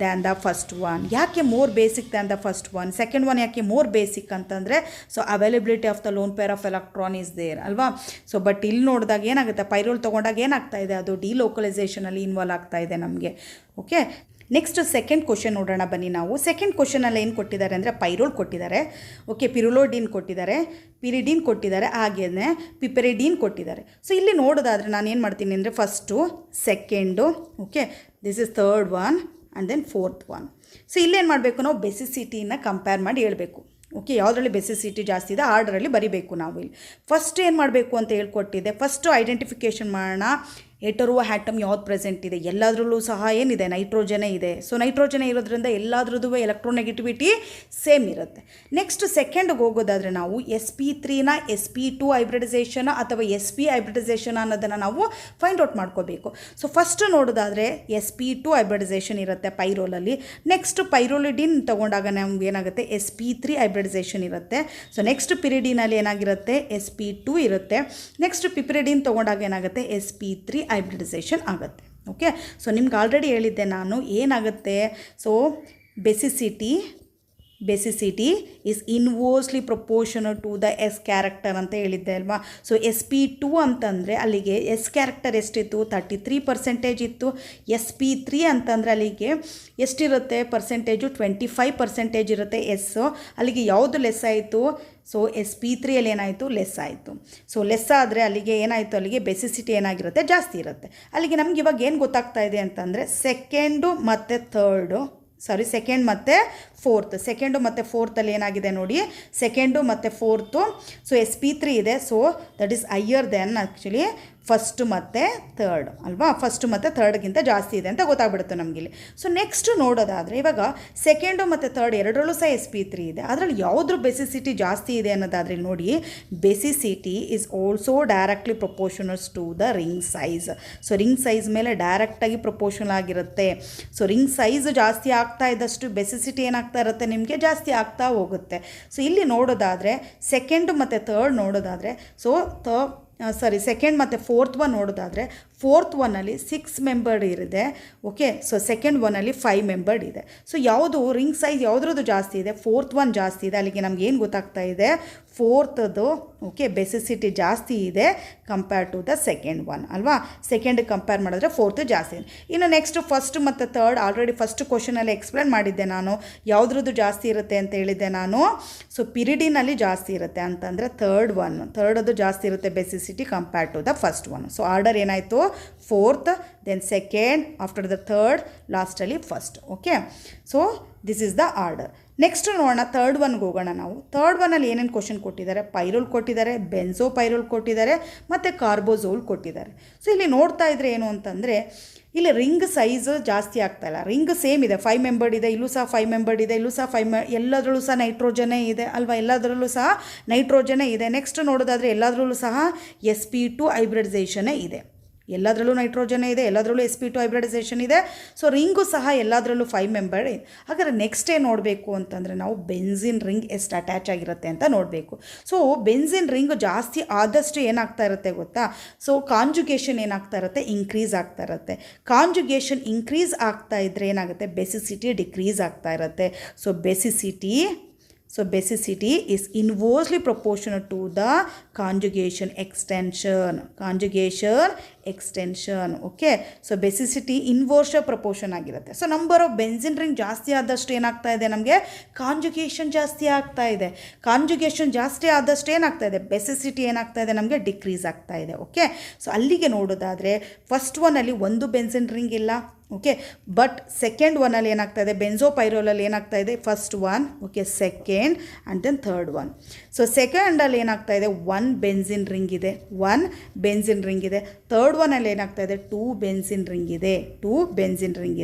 than the first one. ಯಾಕೆ more basic than the first one, second one ಯಾಕೆ ಮೋರ್ ಬೇಸಿಕ್ ಅಂತಂದರೆ, so availability of the lone pair of electron is there ಅಲ್ವಾ. ಸೊ ಬಟ್ ಇಲ್ಲಿ ನೋಡಿದಾಗ ಏನಾಗುತ್ತೆ, ಪೈರೋಲ್ ತೊಗೊಂಡಾಗ ಏನಾಗ್ತಾ ಇದೆ, ಅದು ಡಿಲೋಕಲೈಸೇಷನಲ್ಲಿ ಇನ್ವಾಲ್ವ್ ಆಗ್ತಾ ಇದೆ ನಮಗೆ. ಓಕೆ, ನೆಕ್ಸ್ಟ್ ಸೆಕೆಂಡ್ ಕ್ವಶನ್ ನೋಡೋಣ ಬನ್ನಿ ನಾವು. ಸೆಕೆಂಡ್ ಕ್ವಶನಲ್ಲಿ ಏನು ಕೊಟ್ಟಿದ್ದಾರೆ ಅಂದರೆ ಪೈರೋಲ್ ಕೊಟ್ಟಿದ್ದಾರೆ. ಓಕೆ, ಪಿರುಲೋಡಿನ್ ಕೊಟ್ಟಿದ್ದಾರೆ, ಪಿರಿಡಿನ್ ಕೊಟ್ಟಿದ್ದಾರೆ, ಹಾಗೆಯೇ ಪಿಪೆರಿಡಿನ್ ಕೊಟ್ಟಿದ್ದಾರೆ. ಸೊ ಇಲ್ಲಿ ನೋಡೋದಾದರೆ ನಾನು ಏನು ಮಾಡ್ತೀನಿ ಅಂದರೆ first, second, okay, this is third one and then fourth one. So ಇಲ್ಲೇನು ಮಾಡಬೇಕು, ನಾವು ಬೆಸಿಸಿಟಿನ ಕಂಪೇರ್ ಮಾಡಿ ಹೇಳಬೇಕು. ಓಕೆ, ಯಾವುದರಲ್ಲಿ ಬೆಸಿಸಿಟಿ ಜಾಸ್ತಿ ಇದೆ ಆರ್ಡರಲ್ಲಿ ಬರಿಬೇಕು ನಾವು. ಇಲ್ಲಿ ಫಸ್ಟ್ ಏನು ಮಾಡಬೇಕು ಅಂತ ಹೇಳ್ಕೊಟ್ಟಿದೆ. ಫಸ್ಟು ಐಡೆಂಟಿಫಿಕೇಷನ್ ಮಾಡೋಣ, ಹೆಟರೋ ಆಟಮ್ ಯಾವ್ದು ಪ್ರೆಸೆಂಟ್ ಇದೆ. ಎಲ್ಲದರಲ್ಲೂ ಸಹ ಏನಿದೆ, ನೈಟ್ರೋಜನೇ ಇದೆ. ಸೊ ನೈಟ್ರೋಜನೇ ಇರೋದ್ರಿಂದ ಎಲ್ಲದ್ರದ್ದು ಎಲೆಕ್ಟ್ರೋನೆಗೆಟಿವಿಟಿ ಸೇಮ್ ಇರುತ್ತೆ. ನೆಕ್ಸ್ಟ್ ಸೆಕೆಂಡ್ಗೆ ಹೋಗೋದಾದರೆ ನಾವು sp3ನ sp2 ಹೈಬ್ರಿಡೈಸೇಷನ್ ಅಥವಾ sp ಹೈಬ್ರಿಡೈಸೇಷನ್ ಅನ್ನೋದನ್ನು ನಾವು ಫೈಂಡ್ ಔಟ್ ಮಾಡ್ಕೋಬೇಕು. ಸೊ ಫಸ್ಟ್ ನೋಡೋದಾದರೆ sp2 ಹೈಬ್ರಿಡೈಸೇಷನ್ ಇರುತ್ತೆ ಪೈರೋಲಲ್ಲಿ. ನೆಕ್ಸ್ಟ್ ಪೈರೋಲಿಡಿನ್ ತೊಗೊಂಡಾಗ ನಮ್ಗೆ ಏನಾಗುತ್ತೆ, sp3 ಹೈಬ್ರಿಡೈಸೇಷನ್ ಇರುತ್ತೆ. ಸೊ ನೆಕ್ಸ್ಟ್ ಪಿರಿಡಿನಲ್ಲಿ ಏನಾಗಿರುತ್ತೆ, sp2 ಇರುತ್ತೆ. ನೆಕ್ಸ್ಟ್ ಪಿಪರಿಡಿನ್ ತೊಗೊಂಡಾಗ ಏನಾಗುತ್ತೆ, sp3 ಹೈಬ್ರಿಡೈಸೇಷನ್ ಆಗುತ್ತೆ. ಓಕೆ, ಸೊ ನಿಮ್ಗೆ ಆಲ್ರೆಡಿ ಹೇಳಿದ್ದೆ ನಾನು ಏನಾಗುತ್ತೆ. So basicity basicity is inversely proportional to the s character ಅಂತ ಹೇಳಿದ್ದೆ ಅಲ್ವಾ. ಸೊ SP2 ಅಂತಂದರೆ ಅಲ್ಲಿಗೆ ಎಸ್ ಕ್ಯಾರೆಕ್ಟರ್ ಎಷ್ಟಿತ್ತು, 33% ಇತ್ತು. SP3 ಅಂತಂದರೆ ಅಲ್ಲಿಗೆ ಎಷ್ಟಿರುತ್ತೆ ಪರ್ಸೆಂಟೇಜು, 25% ಇರುತ್ತೆ ಎಸ್ಸು. ಅಲ್ಲಿಗೆ ಯಾವುದು ಲೆಸ್ ಆಯಿತು, ಸೊ SP3 ಏನಾಯಿತು, ಲೆಸ್ ಆಯಿತು. ಸೊ ಲೆಸ್ ಆದರೆ ಅಲ್ಲಿಗೆ ಏನಾಯಿತು, ಅಲ್ಲಿಗೆ ಬೇಸಿಸಿಟಿ ಏನಾಗಿರುತ್ತೆ, ಜಾಸ್ತಿ ಇರುತ್ತೆ. ಅಲ್ಲಿಗೆ ನಮ್ಗೆ ಇವಾಗ ಏನು ಗೊತ್ತಾಗ್ತಾ ಇದೆ ಅಂತಂದರೆ ಸೆಕೆಂಡು ಮತ್ತು ಫೋರ್ತ್, ಸೆಕೆಂಡು ಮತ್ತು ಫೋರ್ತಲ್ಲಿ ಏನಾಗಿದೆ ನೋಡಿ, ಸೆಕೆಂಡು ಮತ್ತು ಫೋರ್ತು. ಸೊ SP3 ಇದೆ, so that is higher then actually first ಮತ್ತು ಥರ್ಡ್ ಅಲ್ವಾ. ಫಸ್ಟು ಮತ್ತು ಥರ್ಡ್ಗಿಂತ ಜಾಸ್ತಿ ಇದೆ ಅಂತ ಗೊತ್ತಾಗ್ಬಿಡುತ್ತೆ ನಮಗಿಲ್ಲಿ. ಸೊ ನೆಕ್ಸ್ಟು ನೋಡೋದಾದರೆ ಇವಾಗ ಸೆಕೆಂಡು ಮತ್ತು ಥರ್ಡ್ ಎರಡರಲ್ಲೂ ಸಹ SP3 ಇದೆ. ಅದರಲ್ಲಿ ಯಾವುದ್ರ ಬೇಸಿಸಿಟಿ ಜಾಸ್ತಿ ಇದೆ ಅನ್ನೋದಾದರೆ ನೋಡಿ, basicity is also directly proportionals to the ring size. So ring size ಮೇಲೆ ಡೈರೆಕ್ಟಾಗಿ ಪ್ರಪೋರ್ಷನಲ್ ಆಗಿರುತ್ತೆ. ಸೊ ರಿಂಗ್ ಸೈಜ್ ಜಾಸ್ತಿ ಆಗ್ತಾ ಇದ್ದಷ್ಟು ಬೇಸಿಸಿಟಿ ಏನಾಗ್ತಾ ಇರುತ್ತೆ, ನಿಮಗೆ ಜಾಸ್ತಿ ಆಗ್ತಾ ಹೋಗುತ್ತೆ. ಸೊ ಇಲ್ಲಿ ನೋಡೋದಾದರೆ ಸೆಕೆಂಡು ಮತ್ತು ಥರ್ಡ್ ನೋಡೋದಾದರೆ, ಸೊ ಸೆಕೆಂಡ್ ಮತ್ತು ಫೋರ್ತ್ ಒನ್ ನೋಡೋದಾದರೆ, ಫೋರ್ತ್ ಒನ್ನಲ್ಲಿ 6 ಮೆಂಬರ್ಡ್ ಇದೆ. ಓಕೆ, ಸೊ ಸೆಕೆಂಡ್ ಒನ್ನಲ್ಲಿ 5 ಮೆಂಬರ್ಡ್ ಇದೆ. ಸೊ ಯಾವುದು ರಿಂಗ್ ಸೈಜ್ ಯಾವುದ್ರದ್ದು ಜಾಸ್ತಿ ಇದೆ, ಫೋರ್ತ್ ಒನ್ ಜಾಸ್ತಿ ಇದೆ. ಅಲ್ಲಿಗೆ ನಮ್ಗೆ ಏನು ಗೊತ್ತಾಗ್ತಾ ಇದೆ, ಫೋರ್ತದ್ದು ಓಕೆ ಬೇಸಿಸಿಟಿ ಜಾಸ್ತಿ ಇದೆ compare to the second one ಅಲ್ವಾ. ಸೆಕೆಂಡ್ ಕಂಪೇರ್ ಮಾಡಿದ್ರೆ ಫೋರ್ತ್ ಜಾಸ್ತಿ ಇದೆ. ಇನ್ನು ನೆಕ್ಸ್ಟ್ ಫಸ್ಟ್ ಮತ್ತು ಥರ್ಡ್ ಆಲ್ರೆಡಿ ಫಸ್ಟ್ ಕ್ವಶನಲ್ಲಿ ಎಕ್ಸ್ಪ್ಲೇನ್ ಮಾಡಿದ್ದೆ ನಾನು, ಯಾವುದ್ರದ್ದು ಜಾಸ್ತಿ ಇರುತ್ತೆ ಅಂತ ಹೇಳಿದ್ದೆ ನಾನು. ಸೊ ಪಿರಿಡಿನಲ್ಲಿ ಜಾಸ್ತಿ ಇರುತ್ತೆ ಅಂತಂದರೆ ಥರ್ಡದು ಜಾಸ್ತಿ ಇರುತ್ತೆ basicity compare to the first one. So order ಏನಾಯಿತು, fourth, then second, after the third, ಲಾಸ್ಟಲ್ಲಿ first. Okay, so this is the order. Next ನೋಡೋಣ, ಥರ್ಡ್ ಒನ್ಗೆ ಹೋಗೋಣ ನಾವು. ಥರ್ಡ್ ಒನ್ನಲ್ಲಿ ಏನೇನು ಕ್ವಶನ್ ಕೊಟ್ಟಿದ್ದಾರೆ, ಪೈರೋಲ್ ಕೊಟ್ಟಿದ್ದಾರೆ, ಬೆನ್ಸೋ ಪೈರೋಲ್ ಕೊಟ್ಟಿದ್ದಾರೆ, ಮತ್ತು ಕಾರ್ಬೋಝೋಲ್ ಕೊಟ್ಟಿದ್ದಾರೆ. ಸೊ ಇಲ್ಲಿ ನೋಡ್ತಾ ಇದ್ರೆ ಏನು ಅಂತಂದರೆ, ಇಲ್ಲಿ ರಿಂಗ್ ಸೈಜ್ ಜಾಸ್ತಿ ಆಗ್ತಾಯಿಲ್ಲ, ರಿಂಗ್ ಸೇಮ್ ಇದೆ, 5 ಮೆಂಬರ್ಡ್ ಇದೆ, ಇಲ್ಲೂ ಸಹ 5 ಮೆಂಬರ್ಡ್ ಇದೆ, ಇಲ್ಲೂ ಸಹ ಎಲ್ಲದರಲ್ಲೂ ಸಹ ನೈಟ್ರೋಜನೇ ಇದೆ ಅಲ್ವಾ, ಎಲ್ಲದರಲ್ಲೂ ಸಹ ನೈಟ್ರೋಜನೇ ಇದೆ. ನೆಕ್ಸ್ಟ್ ನೋಡೋದಾದರೆ ಎಲ್ಲದರಲ್ಲೂ ಸಹ SP2 ಹೈಬ್ರಿಡೈಸೇಷನೇ ಇದೆ, ಎಲ್ಲದರಲ್ಲೂ ನೈಟ್ರೋಜನೇ ಇದೆ, ಎಲ್ಲದರಲ್ಲೂ SP2 ಹೈಬ್ರಿಡೈಸೇಷನ್ ಇದೆ. ಸೊ ರಿಂಗು ಸಹ ಎಲ್ಲದರಲ್ಲೂ 5 ಮೆಂಬರ್ಡ್ ಇದೆ. ಹಾಗಾದರೆ ನೆಕ್ಸ್ಟ್ ಏನು ನೋಡಬೇಕು ಅಂತಂದರೆ ನಾವು ಬೆನ್ಸಿನ್ ರಿಂಗ್ ಎಷ್ಟು ಅಟ್ಯಾಚ್ ಆಗಿರುತ್ತೆ ಅಂತ ನೋಡಬೇಕು. ಸೊ ಬೆನ್ಸಿನ್ ರಿಂಗ್ ಜಾಸ್ತಿ ಆದಷ್ಟು ಏನಾಗ್ತಾ ಇರುತ್ತೆ ಗೊತ್ತಾ, ಸೊ ಕಾಂಜುಗೇಷನ್ ಏನಾಗ್ತಾ ಇರುತ್ತೆ, ಇನ್ಕ್ರೀಸ್ ಆಗ್ತಾ ಇರುತ್ತೆ. ಕಾಂಜುಗೇಷನ್ ಇನ್ಕ್ರೀಸ್ ಆಗ್ತಾ ಇದ್ದರೆ ಏನಾಗುತ್ತೆ, ಬೇಸಿಸಿಟಿ ಡಿಕ್ರೀಸ್ ಆಗ್ತಾ ಇರುತ್ತೆ. So basicity is inversely proportional to the conjugation extension. Okay, so basicity inverse proportion ಆಗಿರುತ್ತೆ. So number of benzene ring ಜಾಸ್ತಿ ಆದಷ್ಟು ಏನಾಗ್ತಾ ಇದೆ, ನಮಗೆ ಕಾಂಜುಗೇಷನ್ ಜಾಸ್ತಿ ಆಗ್ತಾ ಇದೆ. ಕಾಂಜುಗೇಷನ್ ಜಾಸ್ತಿ ಆದಷ್ಟು ಏನಾಗ್ತಾ ಇದೆ, ಬೇಸಿಸಿಟಿ ಏನಾಗ್ತಾ ಇದೆ, ನಮಗೆ ಡಿಕ್ರೀಸ್ ಆಗ್ತಾ ಇದೆ. ಓಕೆ, ಸೊ ಅಲ್ಲಿಗೆ ನೋಡೋದಾದರೆ ಫಸ್ಟ್ ಒನ್ನಲ್ಲಿ ಒಂದು ಬೆನ್ಸಿನ್ ರಿಂಗ್ ಇಲ್ಲ. ಓಕೆ, ಬಟ್ ಸೆಕೆಂಡ್ ಒನ್ನಲ್ಲಿ ಏನಾಗ್ತಾ ಇದೆ, ಬೆನ್ಸೋಪೈರೋಲಲ್ಲಿ ಏನಾಗ್ತಾ ಇದೆ, first one, okay, second and then third one. So ಸೆಕೆಂಡಲ್ಲಿ ಏನಾಗ್ತಾ ಇದೆ, 1 ಬೆನ್ಸಿನ್ ರಿಂಗ್ ಇದೆ. ಥರ್ಡ್ ಒನ್ನಲ್ಲಿ ಏನಾಗ್ತಾ ಇದೆ, 2 ಬೆನ್ಸಿನ್ ರಿಂಗ್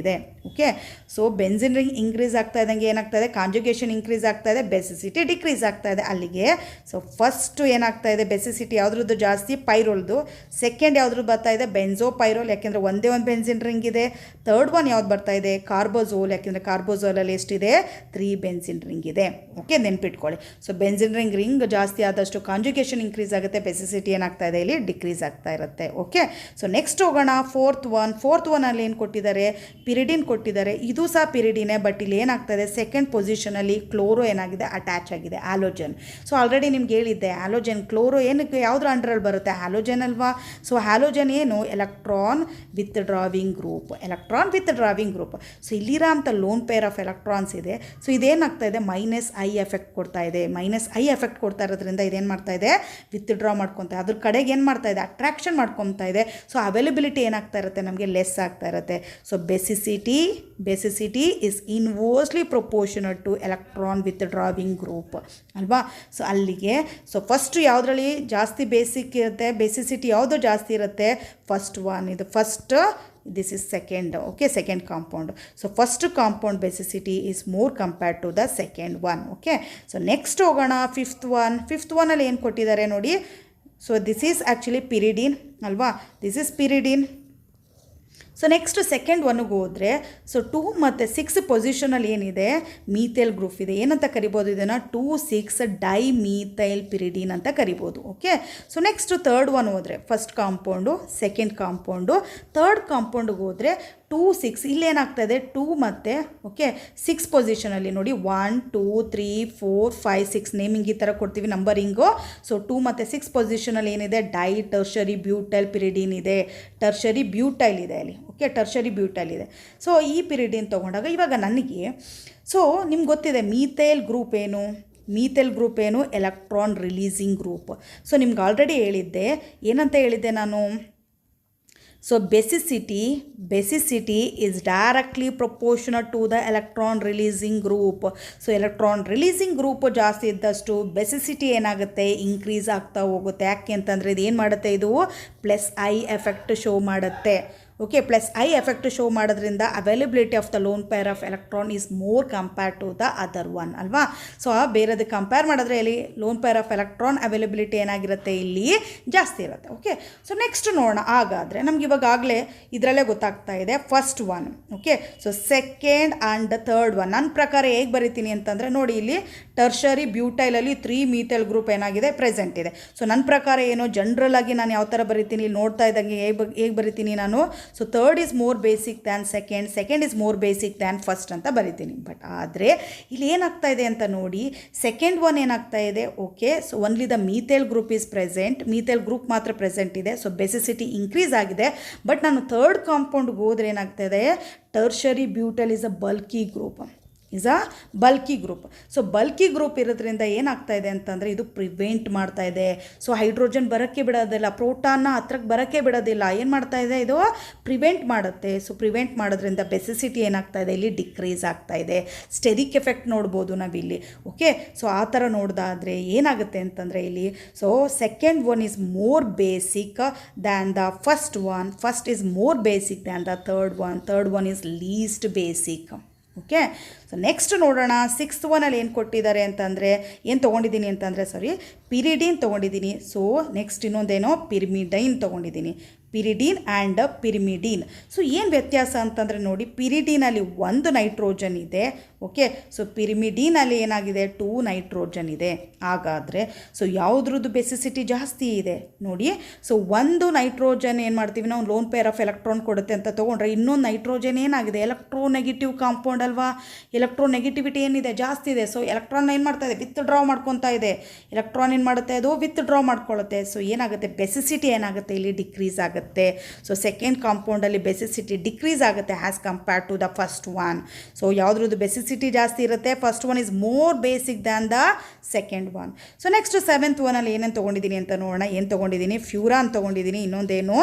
ಇದೆ. Okay, so benzene ring increase ಆಗ್ತಾ ಇದ್ದಂಗೆ ಏನಾಗ್ತಾ ಇದೆ, ಕಾಂಜುಗೇಷನ್ ಇನ್ಕ್ರೀಸ್ ಆಗ್ತಾ ಇದೆ, ಬೇಸಿಸಿಟಿ ಡಿಕ್ರೀಸ್ ಆಗ್ತಾ ಇದೆ ಅಲ್ಲಿಗೆ. ಸೊ ಫಸ್ಟ್ ಏನಾಗ್ತಾ ಇದೆ, ಬೇಸಿಸಿಟಿ ಯಾವುದ್ರದ್ದು ಜಾಸ್ತಿ, ಪೈರೋಲ್ದು. ಸೆಕೆಂಡ್ ಯಾವ್ದ್ರದ್ದು ಬರ್ತಾ ಇದೆ, ಬೆನ್ಸೋಪೈರೋಲ್, ಯಾಕೆಂದರೆ ಒಂದೇ ಒಂದು ಬೆನ್ಸಿನ್ ರಿಂಗ್ ಇದೆ. ಥರ್ಡ್ ಒನ್ ಯಾವ್ದು ಬರ್ತಾ ಇದೆ, ಕಾರ್ಬೋಝೋಲ್, ಯಾಕೆಂದರೆ ಕಾರ್ಬೋಝೋಲಲ್ಲಿ ಎಷ್ಟಿದೆ, 3 ಬೆನ್ಸಿನ್ ರಿಂಗ್ ಇದೆ. ಓಕೆ, ನೆನ್ಪಿಟ್ಕೊಳ್ಳಿ. ಸೊ ಬೆನ್ಸಿನ್ ರಿಂಗ್ ಜಾಸ್ತಿ ಆದಷ್ಟು ಕಾಂಜುಗೇಷನ್ ಇನ್ಕ್ರೀಸ್ ಆಗುತ್ತೆ, ಬೇಸಿಸಿಟಿ ಏನಾಗ್ತಾ ಇದೆ, ಇಲ್ಲಿ ಡಿಕ್ರೀಸ್ ಆಗ್ತಾ ಇರುತ್ತೆ. ಓಕೆ, ಸೊ ನೆಕ್ಸ್ಟ್ ಹೋಗೋಣ, ಫೋರ್ತ್ ಒನ್ನಲ್ಲಿ ಏನು ಕೊಟ್ಟಿದ್ದಾರೆ, ಪಿರಿಡಿನ್ ಕೊಟ್ಟಿದ್ದಾರೆ. ಇದು ಸಹ ಪಿರಿಡಿನೇ, ಬಟ್ ಇಲ್ಲಿ ಏನಾಗ್ತಾ ಇದೆ, ಸೆಕೆಂಡ್ ಪೊಸಿಷನಲ್ಲಿ ಕ್ಲೋರೋ ಏನಾಗಿದೆ, ಅಟ್ಯಾಚ್ ಆಗಿದೆ, ಹ್ಯಾಲೋಜನ್. ಸೊ ಆಲ್ರೆಡಿ ನಿಮ್ಗೆ ಹೇಳಿದ್ದೆ, ಹ್ಯಾಲೋಜನ್ ಕ್ಲೋರೋ ಏನಕ್ಕೆ ಯಾವುದ್ರ ಅಂಡರಲ್ಲಿ ಬರುತ್ತೆ, ಹ್ಯಾಲೋಜನ್ ಅಲ್ವಾ. ಸೊ ಹ್ಯಾಲೋಜನ್ ಏನು, electron withdrawing group. So ಇಲ್ಲಿರೋ ಅಂಥ ಲೋನ್ ಪೇರ್ ಆಫ್ ಎಲೆಕ್ಟ್ರಾನ್ಸ್ ಇದೆ. ಸೊ ಇದೇನಾಗ್ತಾ ಇದೆ, -I ಎಫೆಕ್ಟ್ ಕೊಡ್ತಾ ಇದೆ. -I ಎಫೆಕ್ಟ್ ಕೊಡ್ತಾ ಇರೋದ್ರಿಂದ ಇದೇನು ಮಾಡ್ತಾ ಇದೆ, ವಿತ್ಡ್ರಾ ಮಾಡ್ಕೊತಾ, ಅದ್ರ ಕಡೆಗೆ ಏನು ಮಾಡ್ತಾ ಇದೆ, ಅಟ್ರಾಕ್ಷನ್ ಮಾಡ್ಕೊತಾ ಇದೆ. ಸೊ ಅವೈಲಬಿಲಿಟಿ ಏನಾಗ್ತಾ ಇರುತ್ತೆ, ನಮಗೆ ಲೆಸ್ ಆಗ್ತಾ ಇರುತ್ತೆ. So basicity is inversely proportional to electron withdrawing group ಅಲ್ವಾ. ಸೊ ಅಲ್ಲಿಗೆ ಸೊ ಫಸ್ಟ್ ಯಾವುದ್ರಲ್ಲಿ ಜಾಸ್ತಿ ಬೇಸಿಸಿಟಿ ಯಾವುದು ಜಾಸ್ತಿ ಇರುತ್ತೆ, ಫಸ್ಟ್ ಒನ್. ಇದು first, this is second. Okay, second compound. So first compound basicity is more compared to the second one. Okay, so next ಹೋಗೋಣ, fifth one ಅಲ್ಲಿ ಏನು ಕೊಟ್ಟಿದ್ದಾರೆ ನೋಡಿ. So this is actually pyridine ಅಲ್ವಾ, this is pyridine. So next second ಒನ್ಗೆ ಹೋದರೆ, ಸೊ 2 ಮತ್ತು 6 ಪೊಸಿಷನಲ್ಲಿ ಏನಿದೆ, ಮೀಥೈಲ್ ಗ್ರೂಪ್ ಇದೆ. ಏನಂತ ಕರಿಬೋದು ಇದನ್ನು, 2,6 ಡೈಮೀಥೈಲ್ ಪಿರಿಡಿನ್ ಅಂತ ಕರಿಬೋದು. Okay, so next third one ಹೋದರೆ, first compound, second compound, third ಕಾಂಪೌಂಡ್ಗೆ ಹೋದರೆ 2 6 ಇಲ್ಲೇನಾಗ್ತಾಯಿದೆ 2 ಮತ್ತು ಓಕೆ 6 ಪೊಸಿಷನಲ್ಲಿ ನೋಡಿ 1 2 3 4 5 6 ನೇಮಿಂಗ್ ಈ ಥರ ಕೊಡ್ತೀವಿ ನಂಬರಿಂಗು. ಸೊ 2 ಮತ್ತು 6 ಪೊಸಿಷನಲ್ಲಿ ಏನಿದೆ ಡೈ ಟರ್ಷರಿ ಬ್ಯೂಟೈಲ್ ಪಿರಿಡಿನ್ ಇದೆ, ಟರ್ಷರಿ ಬ್ಯೂಟೈಲ್ ಇದೆ ಅಲ್ಲಿ. ಓಕೆ, ಟರ್ಷರಿ ಬ್ಯೂಟೈಲ್ ಇದೆ. ಸೊ ಈ ಪಿರಿಡಿನ್ ತೊಗೊಂಡಾಗ ಇವಾಗ ನನಗೆ ಸೊ ನಿಮ್ಗೆ ಗೊತ್ತಿದೆ ಮೀಥೈಲ್ ಗ್ರೂಪ್ ಏನು ಎಲೆಕ್ಟ್ರಾನ್ ರಿಲೀಸಿಂಗ್ ಗ್ರೂಪ್. ಸೊ ನಿಮ್ಗೆ ಆಲ್ರೆಡಿ ಹೇಳಿದ್ದೆ, ಏನಂತ ಹೇಳಿದ್ದೆ ನಾನು? So basicity is directly proportional to the electron releasing group. So electron releasing group ಜಾಸ್ತಿ ಇದ್ದಷ್ಟು ಬೆಸಿಸಿಟಿ ಏನಾಗುತ್ತೆ, ಇನ್ಕ್ರೀಸ್ ಆಗ್ತಾ ಹೋಗುತ್ತೆ. ಯಾಕೆ ಅಂತಂದರೆ ಇದು ಏನು ಮಾಡುತ್ತೆ, ಇದು ಪ್ಲಸ್ ಐ ಎಫೆಕ್ಟ್ ಶೋ ಮಾಡುತ್ತೆ. Okay, plus I effect show ಮಾಡೋದ್ರಿಂದ availability of the lone pair of electron is more compared to the other one ಅಲ್ವಾ. ಸೊ ಬೇರೆದಕ್ಕೆ ಕಂಪೇರ್ ಮಾಡಿದ್ರೆ ಇಲ್ಲಿ lone pair of electron availability ಏನಾಗಿರುತ್ತೆ, ಇಲ್ಲಿ ಜಾಸ್ತಿ ಇರುತ್ತೆ. ಓಕೆ, ಸೊ ನೆಕ್ಸ್ಟ್ ನೋಡೋಣ. ಹಾಗಾದರೆ ನಮ್ಗೆ ಇವಾಗಲೇ ಇದರಲ್ಲೇ ಗೊತ್ತಾಗ್ತಾ ಇದೆ first one. Okay, so second and third one ನನ್ನ ಪ್ರಕಾರ ಹೇಗೆ ಬರಿತೀನಿ ಅಂತಂದರೆ ನೋಡಿ, ಇಲ್ಲಿ ಟರ್ಷರಿ ಬ್ಯೂಟೈಲಲ್ಲಿ 3 ಮೀಥೈಲ್ ಗ್ರೂಪ್ ಏನಾಗಿದೆ ಪ್ರೆಸೆಂಟ್ ಇದೆ. ಸೊ ನನ್ನ ಪ್ರಕಾರ ಏನು ಜನರಲ್ ಆಗಿ ನಾನು ಯಾವ ಥರ ಬರಿತೀನಿ, ಇಲ್ಲಿ ನೋಡ್ತಾ ಇದ್ದಂಗೆ ಹೇಗೆ ಬರಿತೀನಿ ನಾನು? So third is more basic than second is more basic than first ಅಂತ ಬರಿತೀನಿ. ಬಟ್ ಆದರೆ ಇಲ್ಲಿ ಏನಾಗ್ತಾ ಇದೆ ಅಂತ ನೋಡಿ, ಸೆಕೆಂಡ್ ಒನ್ ಏನಾಗ್ತಾ ಇದೆ, okay, so only the methyl group is present, methyl group ಮಾತ್ರ ಪ್ರೆಸೆಂಟ್ ಇದೆ. ಸೊ ಬೆಸಿಸಿಟಿ ಇನ್ಕ್ರೀಸ್ ಆಗಿದೆ. ಬಟ್ ನಾನು ಥರ್ಡ್ ಕಾಂಪೌಂಡ್ಗೆ ಹೋದರೆ ಏನಾಗ್ತಾ ಇದೆ, tertiary butyl is a bulky group. So bulky group ಇರೋದ್ರಿಂದ ಏನಾಗ್ತಾ ಇದೆ ಅಂತಂದರೆ ಇದು ಪ್ರಿವೆಂಟ್ ಮಾಡ್ತಾ ಇದೆ. ಸೊ ಹೈಡ್ರೋಜನ್ ಬರೋಕ್ಕೆ ಬಿಡೋದಿಲ್ಲ, ಪ್ರೋಟಾನ್ನ ಹತ್ರಕ್ಕೆ ಬರೋಕ್ಕೆ ಬಿಡೋದಿಲ್ಲ. ಏನು ಮಾಡ್ತಾ ಇದೆ, ಇದು ಪ್ರಿವೆಂಟ್ ಮಾಡುತ್ತೆ. ಸೊ ಪ್ರಿವೆಂಟ್ ಮಾಡೋದ್ರಿಂದ ಬೆಸಿಸಿಟಿ ಏನಾಗ್ತಾ ಇದೆ, ಇಲ್ಲಿ ಡಿಕ್ರೀಸ್ ಆಗ್ತಾ ಇದೆ. ಸ್ಟೆರಿಕ್ ಎಫೆಕ್ಟ್ ನೋಡ್ಬೋದು ನಾವಿಲ್ಲಿ. ಓಕೆ, ಸೊ ಆ ಥರ ನೋಡ್ದಾದರೆ ಏನಾಗುತ್ತೆ ಅಂತಂದರೆ ಇಲ್ಲಿ so second one is more basic than the first is more basic than the third one is least basic. Okay, so next ನೋಡೋಣ. 6th ಒನಲ್ಲಿ ಏನು ಕೊಟ್ಟಿದ್ದಾರೆ ಅಂತಂದರೆ, ಏನು ತೊಗೊಂಡಿದ್ದೀನಿ ಅಂತಂದರೆ ಪಿರಿಡಿನ್ ತೊಗೊಂಡಿದ್ದೀನಿ. ಸೊ ನೆಕ್ಸ್ಟ್ ಇನ್ನೊಂದೇನೋ ಪಿರಿಮಿಡೈನ್ ತೊಗೊಂಡಿದ್ದೀನಿ. ಪಿರಿಡಿನ್ ಆ್ಯಂಡ್ ಪಿರಿಮಿಡಿನ್. ಸೊ ಏನು ವ್ಯತ್ಯಾಸ ಅಂತಂದರೆ ನೋಡಿ, ಪಿರಿಡಿನಲ್ಲಿ 1 ನೈಟ್ರೋಜನ್ ಇದೆ. ಓಕೆ, ಸೊ ಪಿರಿಮಿಡಿನಲ್ಲಿ ಏನಾಗಿದೆ, 2 ನೈಟ್ರೋಜನ್ ಇದೆ. ಹಾಗಾದರೆ ಸೊ ಯಾವುದ್ರದ್ದು ಬೆಸಿಸಿಟಿ ಜಾಸ್ತಿ ಇದೆ ನೋಡಿ. ಸೊ 1 ನೈಟ್ರೋಜನ್ ಏನು ಮಾಡ್ತೀವಿ ನಾವು, ಲೋನ್ ಪೇರ್ ಆಫ್ ಎಲೆಕ್ಟ್ರಾನ್ ಕೊಡುತ್ತೆ ಅಂತ ತೊಗೊಂಡ್ರೆ, ಇನ್ನೊಂದು ನೈಟ್ರೋಜನ್ ಏನಾಗಿದೆ, ಎಲೆಕ್ಟ್ರೋನೆಗೆಟಿವ್ ಕಾಂಪೌಂಡ್ ಅಲ್ವಾ. ಎಲೆಕ್ಟ್ರೋನೆಗೆಟಿವಿಟಿ ಏನಿದೆ, ಜಾಸ್ತಿ ಇದೆ. ಸೊ ಎಲೆಕ್ಟ್ರಾನ್ ಏನು ಮಾಡ್ತಾ ಇದೆ, ವಿತ್ ಡ್ರಾ ಮಾಡ್ಕೊತಾ ಇದೆ. ಎಲೆಕ್ಟ್ರಾನ್ ಏನು ಮಾಡುತ್ತೆ, ಅದು ವಿತ್ ಡ್ರಾ ಮಾಡ್ಕೊಳ್ಳುತ್ತೆ. ಸೊ ಏನಾಗುತ್ತೆ, ಬೆಸಿಸಿಟಿ ಏನಾಗುತ್ತೆ, ಇಲ್ಲಿ ಡಿಕ್ರೀಸ್ ಆಗುತ್ತೆ. ಸೊ ಸೆಕೆಂಡ್ ಕಾಂಪೌಂಡಲ್ಲಿ ಬೆಸಿಸಿಟಿ ಡಿಕ್ರೀಸ್ ಆಗುತ್ತೆ as compared to the first one. So ಯಾವುದ್ರದ್ದು ಬೆಸಿಸಿಟಿ ಜಾಸ್ತಿ ಇರುತ್ತೆ, first one is more basic than the second one. So next 7th ಒನಲ್ಲಿ ಏನೇನು ತೊಗೊಂಡಿದ್ದೀನಿ ಅಂತ ನೋಡೋಣ. ಏನು ತೊಗೊಂಡಿದ್ದೀನಿ, ಫ್ಯೂರಾನ್ ತೊಗೊಂಡಿದ್ದೀನಿ, ಇನ್ನೊಂದೇನು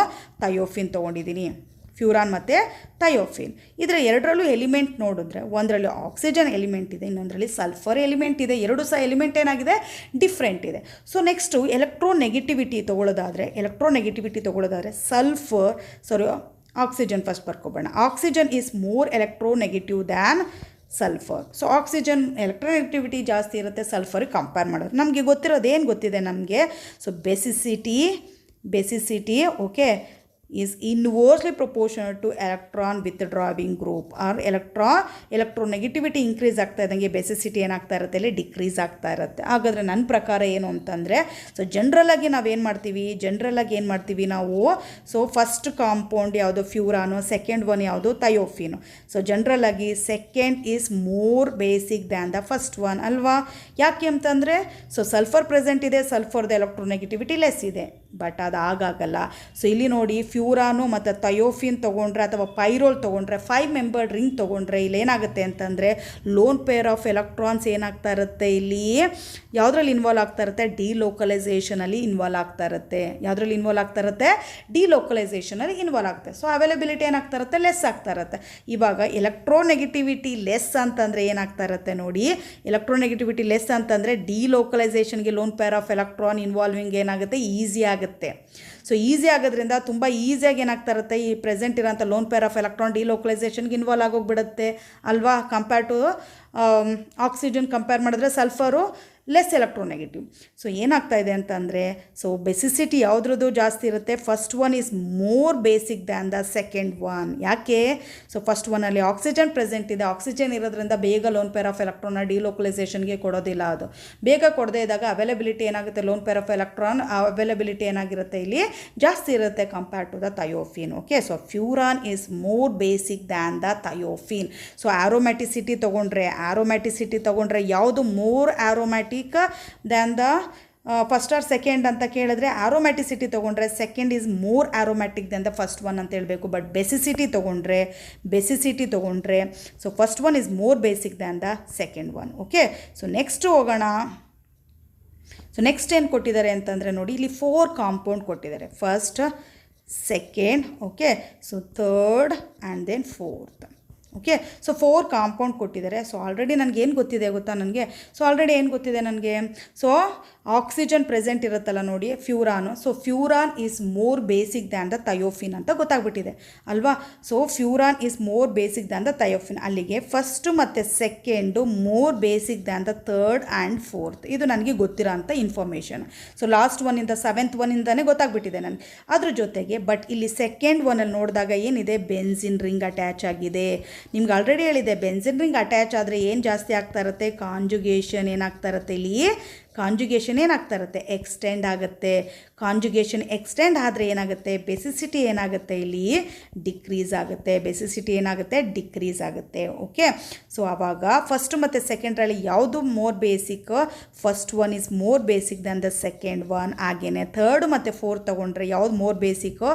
ಥಯೋಫಿನ್ ತೊಗೊಂಡಿದ್ದೀನಿ. ಫ್ಯೂರಾನ್ ಮತ್ತು ಥಯೋಫಿನ್ ಇದರ ಎರಡರಲ್ಲೂ ಎಲಿಮೆಂಟ್ ನೋಡಿದ್ರೆ, ಒಂದರಲ್ಲಿ ಆಕ್ಸಿಜನ್ ಎಲಿಮೆಂಟ್ ಇದೆ, ಇನ್ನೊಂದರಲ್ಲಿ ಸಲ್ಫರ್ ಎಲಿಮೆಂಟ್ ಇದೆ. ಎರಡು ಸಹ ಎಲಿಮೆಂಟ್ ಏನಾಗಿದೆ, ಡಿಫ್ರೆಂಟ್ ಇದೆ. ಸೊ ನೆಕ್ಸ್ಟು ಎಲೆಕ್ಟ್ರೋನೆಗೆಟಿವಿಟಿ ತೊಗೊಳ್ಳೋದಾದರೆ ಸಲ್ಫರ್ ಆಕ್ಸಿಜನ್ ಫಸ್ಟ್ ಬರ್ಕೊಬೋಣ. Oxygen is more electronegative than sulphur. So oxygen electronegativity ಜಾಸ್ತಿ ಇರುತ್ತೆ ಸಲ್ಫರಿಗೆ ಕಂಪೇರ್ ಮಾಡೋದು. ನಮಗೆ ಗೊತ್ತಿರೋದು ಏನು ಗೊತ್ತಿದೆ ನಮಗೆ, so basicity okay is inversely proportional to electron withdrawing group or electronegativity increase ಆಗ್ತಾ ಇದ್ದಂಗೆ ಬೆಸಿಸಿಟಿ ಏನಾಗ್ತಾ ಇರುತ್ತೆ, ಇಲ್ಲಿ ಡಿಕ್ರೀಸ್ ಆಗ್ತಾ ಇರುತ್ತೆ. ಹಾಗಾದರೆ ನನ್ನ ಪ್ರಕಾರ ಏನು ಅಂತಂದರೆ, ಸೊ ಜನರಲಾಗಿ ಏನು ಮಾಡ್ತೀವಿ ನಾವು, ಸೊ ಫಸ್ಟ್ ಕಾಂಪೌಂಡ್ ಯಾವುದು ಫ್ಯೂರಾನು, ಸೆಕೆಂಡ್ ಒನ್ ಯಾವುದು ಥಯೋಫಿನು. ಸೊ ಜನರಲಾಗಿ second is more basic than the first one ಅಲ್ವಾ. ಯಾಕೆ ಅಂತಂದರೆ ಸೊ ಸಲ್ಫರ್ ಪ್ರೆಸೆಂಟ್ ಇದೆ, ಸಲ್ಫರ್ದು ಎಲೆಕ್ಟ್ರೋನೆಗೆಟಿವಿಟಿ ಲೆಸ್ ಇದೆ. ಬಟ್ ಅದು ಆಗಾಗಲ್ಲ. ಸೊ ಇಲ್ಲಿ ನೋಡಿ, ಫ್ಯೂರಾನು ಮತ್ತು ಥಯೋಫಿನ್ ತೊಗೊಂಡ್ರೆ ಅಥವಾ ಪೈರೋಲ್ ತೊಗೊಂಡ್ರೆ, 5 ಮೆಂಬರ್ಡ್ ರಿಂಗ್ ತೊಗೊಂಡ್ರೆ ಇಲ್ಲಿ ಏನಾಗುತ್ತೆ ಅಂತಂದರೆ ಲೋನ್ ಪೇರ್ ಆಫ್ ಎಲೆಕ್ಟ್ರಾನ್ಸ್ ಏನಾಗ್ತಾ ಇರುತ್ತೆ, ಇಲ್ಲಿ ಯಾವುದ್ರಲ್ಲಿ ಇನ್ವಾಲ್ವ್ ಆಗ್ತಾ ಇರುತ್ತೆ, ಡಿಲೋಕಲೈಸೇಷನಲ್ಲಿ ಇನ್ವಾಲ್ವ್ ಆಗ್ತಾ ಇರುತ್ತೆ. ಯಾವುದ್ರಲ್ಲಿ ಇನ್ವಾಲ್ವ್ ಆಗ್ತಾ ಇರುತ್ತೆ, ಡಿಲೋಕಲೈಸೇಷನಲ್ಲಿ ಇನ್ವಾಲ್ವ್ ಆಗ್ತದೆ. ಸೊ ಅವೈಲಬಿಲಿಟಿ ಏನಾಗ್ತಾ ಇರುತ್ತೆ, ಲೆಸ್ ಆಗ್ತಾ ಇರುತ್ತೆ. ಇವಾಗ ಎಲೆಕ್ಟ್ರೋನೆಗೆಟಿವಿಟಿ ಲೆಸ್ ಅಂತಂದರೆ ಏನಾಗ್ತಾ ಇರುತ್ತೆ ನೋಡಿ, ಎಲೆಕ್ಟ್ರೋನೆಗೆಟಿವಿಟಿ ಲೆಸ್ ಅಂತಂದರೆ ಡಿಲೋಕಲೈಸೇಷನ್ಗೆ lone pair of electron involving ಏನಾಗುತ್ತೆ, ಈಸಿ ಆಗುತ್ತೆ. ಸೊ ಈಸಿ ಆಗೋದ್ರಿಂದ ತುಂಬ ಈಸಿಯಾಗಿ ಏನಾಗ್ತಾ ಇರುತ್ತೆ, ಈ ಪ್ರೆಸೆಂಟ್ ಇರೋಂಥ ಲೋನ್ ಪೇರ್ ಆಫ್ ಎಲೆಕ್ಟ್ರಾನ್ ಡಿಲೋಕಲೈಸೇಷನ್ಗೆ ಇನ್ವಾಲ್ವ್ ಆಗೋಗ್ಬಿಡುತ್ತೆ ಅಲ್ವಾ. ಕಂಪೇರ್ ಟು ಆಕ್ಸಿಜನ್ ಕಂಪೇರ್ ಮಾಡಿದ್ರೆ ಸಲ್ಫರು ಲೆಸ್ ಎಲೆಕ್ಟ್ರೋನೆಗೆಟಿವ್. ಸೊ ಏನಾಗ್ತಾ ಇದೆ ಅಂತಂದರೆ, ಸೊ ಬೆಸಿಸಿಟಿ ಯಾವುದ್ರದ್ದು ಜಾಸ್ತಿ ಇರುತ್ತೆ, first one is more basic than the second one. ಯಾಕೆ? ಸೊ ಫಸ್ಟ್ ಒನ್ನಲ್ಲಿ ಆಕ್ಸಿಜನ್ ಪ್ರೆಸೆಂಟ್ ಇದೆ, ಆಕ್ಸಿಜನ್ ಇರೋದ್ರಿಂದ ಬೇಗ ಲೋನ್ ಪೇರ್ ಆಫ್ ಎಲೆಕ್ಟ್ರಾನ್ನ ಡಿಲೋಕಲೈಸೇಷನ್ಗೆ ಕೊಡೋದಿಲ್ಲ. ಅದು ಬೇಗ ಕೊಡದೇ ಇದ್ದಾಗ ಅವೈಲಬಿಲಿಟಿ ಏನಾಗುತ್ತೆ, lone pair of electron availability ಏನಾಗಿರುತ್ತೆ ಇಲ್ಲಿ ಜಾಸ್ತಿ ಇರುತ್ತೆ compared to the thiophene. Okay, so furan is more basic than the thiophene. So aromaticity ತೊಗೊಂಡ್ರೆ ಯಾವುದು more aromatic than the first or second ಅಂತ ಕೇಳಿದ್ರೆ, ಆರೋಮ್ಯಾಟಿಸಿಟಿ ತೊಗೊಂಡ್ರೆ second is more aromatic than the first one ಅಂತ ಹೇಳಬೇಕು. ಬಟ್ ಬೆಸಿಸಿಟಿ ತೊಗೊಂಡ್ರೆ so first one is more basic than the second one. Okay, so next ಹೋಗೋಣ. ಸೊ ನೆಕ್ಸ್ಟ್ ಏನು ಕೊಟ್ಟಿದ್ದಾರೆ ಅಂತಂದರೆ ನೋಡಿ, ಇಲ್ಲಿ 4 ಕಾಂಪೌಂಡ್ ಕೊಟ್ಟಿದ್ದಾರೆ. First, second, okay, so third and then fourth. Okay, so 4 compound ಕೊಟ್ಟಿದ್ದಾರೆ. ಸೊ ಆಲ್ರೆಡಿ ನನಗೇನು ಗೊತ್ತಿದೆ ಗೊತ್ತಾ, ನನಗೆ ಸೊ ಆಕ್ಸಿಜನ್ ಪ್ರೆಸೆಂಟ್ ಇರುತ್ತಲ್ಲ ನೋಡಿ, furan. So furan is more basic than the thiophene ಅಂತ ಗೊತ್ತಾಗ್ಬಿಟ್ಟಿದೆ ಅಲ್ವಾ. So furan is more basic than the thiophene. ಅಲ್ಲಿಗೆ ಫಸ್ಟು ಮತ್ತು second more basic than the third and fourth. ಇದು ನನಗೆ ಗೊತ್ತಿರೋ ಅಂಥ ಇನ್ಫಾರ್ಮೇಷನ್. ಸೊ ಲಾಸ್ಟ್ ಒನ್ನಿಂದ 7th ಒನ್ನಿಂದನೇ ಗೊತ್ತಾಗ್ಬಿಟ್ಟಿದೆ ನನಗೆ. ಅದ್ರ ಜೊತೆಗೆ ಬಟ್ ಇಲ್ಲಿ ಸೆಕೆಂಡ್ ಒನ್ನಲ್ಲಿ ನೋಡಿದಾಗ ಏನಿದೆ, ಬೆನ್ಸಿನ್ ರಿಂಗ್ ಅಟ್ಯಾಚ್ ಆಗಿದೆ. ನಿಮ್ಗೆ ಆಲ್ರೆಡಿ ಹೇಳಿದೆ, ಬೆನ್ಸಿನ್ ರಿಂಗ್ ಅಟ್ಯಾಚ್ ಆದರೆ ಏನು ಜಾಸ್ತಿ ಆಗ್ತಾ ಇರುತ್ತೆ, ಕಾಂಜುಗೇಷನ್ ಏನಾಗ್ತಾ ಇರುತ್ತೆ, ಇಲ್ಲಿ ಕಾಂಜುಗೇಷನ್ ಏನಾಗ್ತಾ ಇರುತ್ತೆ, ಎಕ್ಸ್ಟೆಂಡ್ ಆಗುತ್ತೆ. ಕಾಂಜುಗೇಷನ್ ಎಕ್ಸ್ಟೆಂಡ್ ಆದರೆ ಏನಾಗುತ್ತೆ, ಬೆಸಿಸಿಟಿ ಏನಾಗುತ್ತೆ, ಇಲ್ಲಿ ಡಿಕ್ರೀಸ್ ಆಗುತ್ತೆ. ಓಕೆ, ಸೊ ಆವಾಗ ಫಸ್ಟ್ ಮತ್ತು ಸೆಕೆಂಡ್ರಲ್ಲಿ ಯಾವುದು more basic, first one is more basic than the second one. ಹಾಗೇನೆ ಥರ್ಡ್ ಮತ್ತು ಫೋರ್ತ್ ತೊಗೊಂಡ್ರೆ ಯಾವ್ದು more basic,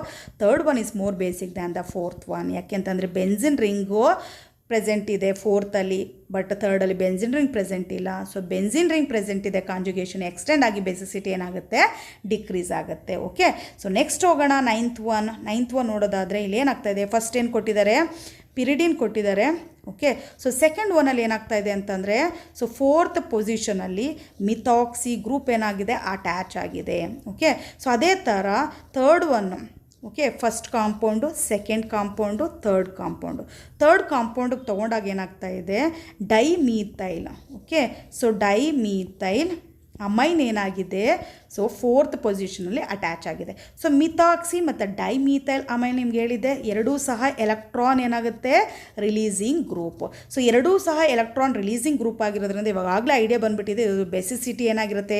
third one is more basic than the fourth one. ಯಾಕೆಂತಂದರೆ ಬೆನ್ಸಿನ್ ರಿಂಗು ಪ್ರೆಸೆಂಟ್ ಇದೆ ಫೋರ್ತಲ್ಲಿ, ಬಟ್ ಥರ್ಡಲ್ಲಿ ಬೆನ್ಸಿನ್ ರಿಂಗ್ ಪ್ರೆಸೆಂಟ್ ಇಲ್ಲ. ಸೊ ಬೆನ್ಸಿನ್ ರಿಂಗ್ ಪ್ರೆಸೆಂಟ್ ಇದೆ, ಕಾಂಜುಗೇಷನ್ ಎಕ್ಸ್ಟೆಂಡ್ ಆಗಿ ಬೆಸಿಸಿಟಿ ಏನಾಗುತ್ತೆ, ಡಿಕ್ರೀಸ್ ಆಗುತ್ತೆ. ಓಕೆ, ಸೊ ನೆಕ್ಸ್ಟ್ ಹೋಗೋಣ. ನೈನ್ತ್ ಒನ್ ನೋಡೋದಾದರೆ ಇಲ್ಲಿ ಏನಾಗ್ತಾ ಇದೆ, ಫಸ್ಟ್ ಏನು ಕೊಟ್ಟಿದ್ದಾರೆ, ಪಿರಿಡಿನ್ ಕೊಟ್ಟಿದ್ದಾರೆ. ಓಕೆ, ಸೊ ಸೆಕೆಂಡ್ ಒನ್ನಲ್ಲಿ ಏನಾಗ್ತಾ ಇದೆ ಅಂತಂದರೆ, ಸೊ 4th ಪೊಸಿಷನಲ್ಲಿ ಮಿಥಾಕ್ಸಿ ಗ್ರೂಪ್ ಏನಾಗಿದೆ, ಅಟ್ಯಾಚ್ ಆಗಿದೆ. ಓಕೆ, ಸೊ ಅದೇ ಥರ ಥರ್ಡ್ ಒನ್ನು, okay, first compound, second compound, third ಕಾಂಪೌಂಡಿಗೆ ತೊಗೊಂಡಾಗ ಏನಾಗ್ತಾ ಇದೆ, dimethyl. Okay, so dimethyl amine ಏನಾಗಿದೆ, ಸೊ 4th ಪೊಸಿಷನಲ್ಲಿ ಅಟ್ಯಾಚ್ ಆಗಿದೆ. ಸೊ ಮಿಥಾಕ್ಸಿ ಮತ್ತು ಡೈಮೀಥೈಲ್ ಅಮೈನ್ ನಿಮ್ಗೆ ಹೇಳಿದೆ, ಎರಡೂ ಸಹ ಎಲೆಕ್ಟ್ರಾನ್ ಏನಾಗುತ್ತೆ, ರಿಲೀಸಿಂಗ್ ಗ್ರೂಪ್. ಸೊ ಎರಡೂ ಸಹ ಎಲೆಕ್ಟ್ರಾನ್ ರಿಲೀಸಿಂಗ್ ಗ್ರೂಪ್ ಆಗಿರೋದ್ರಿಂದ ಇವಾಗಲೇ ಐಡಿಯಾ ಬಂದುಬಿಟ್ಟಿದೆ, ಇದು ಬೆಸಿಸಿಟಿ ಏನಾಗಿರುತ್ತೆ,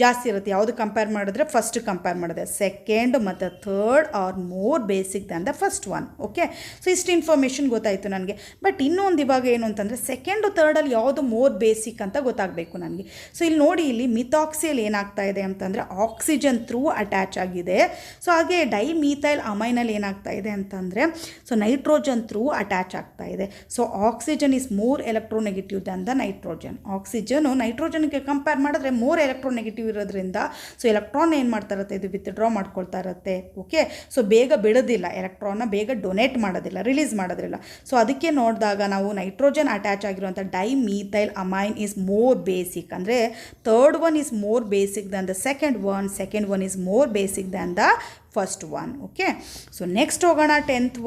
ಜಾಸ್ತಿ ಇರುತ್ತೆ. ಯಾವುದು ಕಂಪೇರ್ ಮಾಡಿದ್ರೆ, ಫಸ್ಟ್ ಕಂಪೇರ್ ಮಾಡಿದೆ, ಸೆಕೆಂಡ್ ಮತ್ತು third are more basic than the first one. Okay, so ಇಷ್ಟು ಇನ್ಫಾರ್ಮೇಷನ್ ಗೊತ್ತಾಯಿತು ನನಗೆ. ಬಟ್ ಇನ್ನೊಂದು ಇವಾಗ ಏನು ಅಂತಂದರೆ, ಸೆಕೆಂಡು ಥರ್ಡಲ್ಲಿ ಯಾವುದು ಮೋರ್ ಬೇಸಿಕ್ ಅಂತ ಗೊತ್ತಾಗಬೇಕು ನನಗೆ. ಸೊ ಇಲ್ಲಿ ನೋಡಿ, ಇಲ್ಲಿ ಮಿಥಾಕ್ಸಿಯಲ್ಲಿ ಏನಾಗ್ತಾ ಇದೆ ಅಂತಂದರೆ ಆಕ್ಸಿಜನ್ ಥ್ರೂ ಅಟ್ಯಾಚ್ ಆಗಿದೆ. ಸೊ ಹಾಗೆ ಡೈಮೀಥೈಲ್ ಅಮೈನಲ್ಲಿ ಏನಾಗ್ತಾ ಇದೆ ಅಂತಂದರೆ, ಸೊ ನೈಟ್ರೋಜನ್ ಥ್ರೂ ಅಟ್ಯಾಚ್ ಆಗ್ತಾ ಇದೆ. So oxygen is more electronegative than the nitrogen. Oxygen ನೈಟ್ರೋಜನ್ಗೆ ಕಂಪೇರ್ ಮಾಡಿದ್ರೆ ಮೋರ್ ಎಲೆಕ್ಟ್ರೋನೆಗೆಟಿವ್ ಇರೋದ್ರಿಂದ ಸೊ ಎಲೆಕ್ಟ್ರಾನ್ ಏನು ಮಾಡ್ತಾ ಇರುತ್ತೆ, ಇದು ವಿತ್ಡ್ರಾ ಮಾಡ್ಕೊಳ್ತಾ ಇರುತ್ತೆ. ಓಕೆ, ಸೊ ಬೇಗ ಬಿಡೋದಿಲ್ಲ, ಎಲೆಕ್ಟ್ರಾನ್ನ ಬೇಗ ಡೊನೇಟ್ ಮಾಡೋದಿಲ್ಲ, ರಿಲೀಸ್ ಮಾಡೋದಿಲ್ಲ. ಸೊ ಅದಕ್ಕೆ ನೋಡಿದಾಗ ನಾವು ನೈಟ್ರೋಜನ್ ಅಟ್ಯಾಚ್ ಆಗಿರುವಂಥ ಡೈಮೀಥೈಲ್ ಅಮೈನ್ ಈಸ್ ಮೋರ್ ಬೇಸಿಕ್, ಅಂದರೆ third one is more basic than the second one is more basic than the first one. Okay, so next ಹೋಗೋಣ. ಟೆಂತ್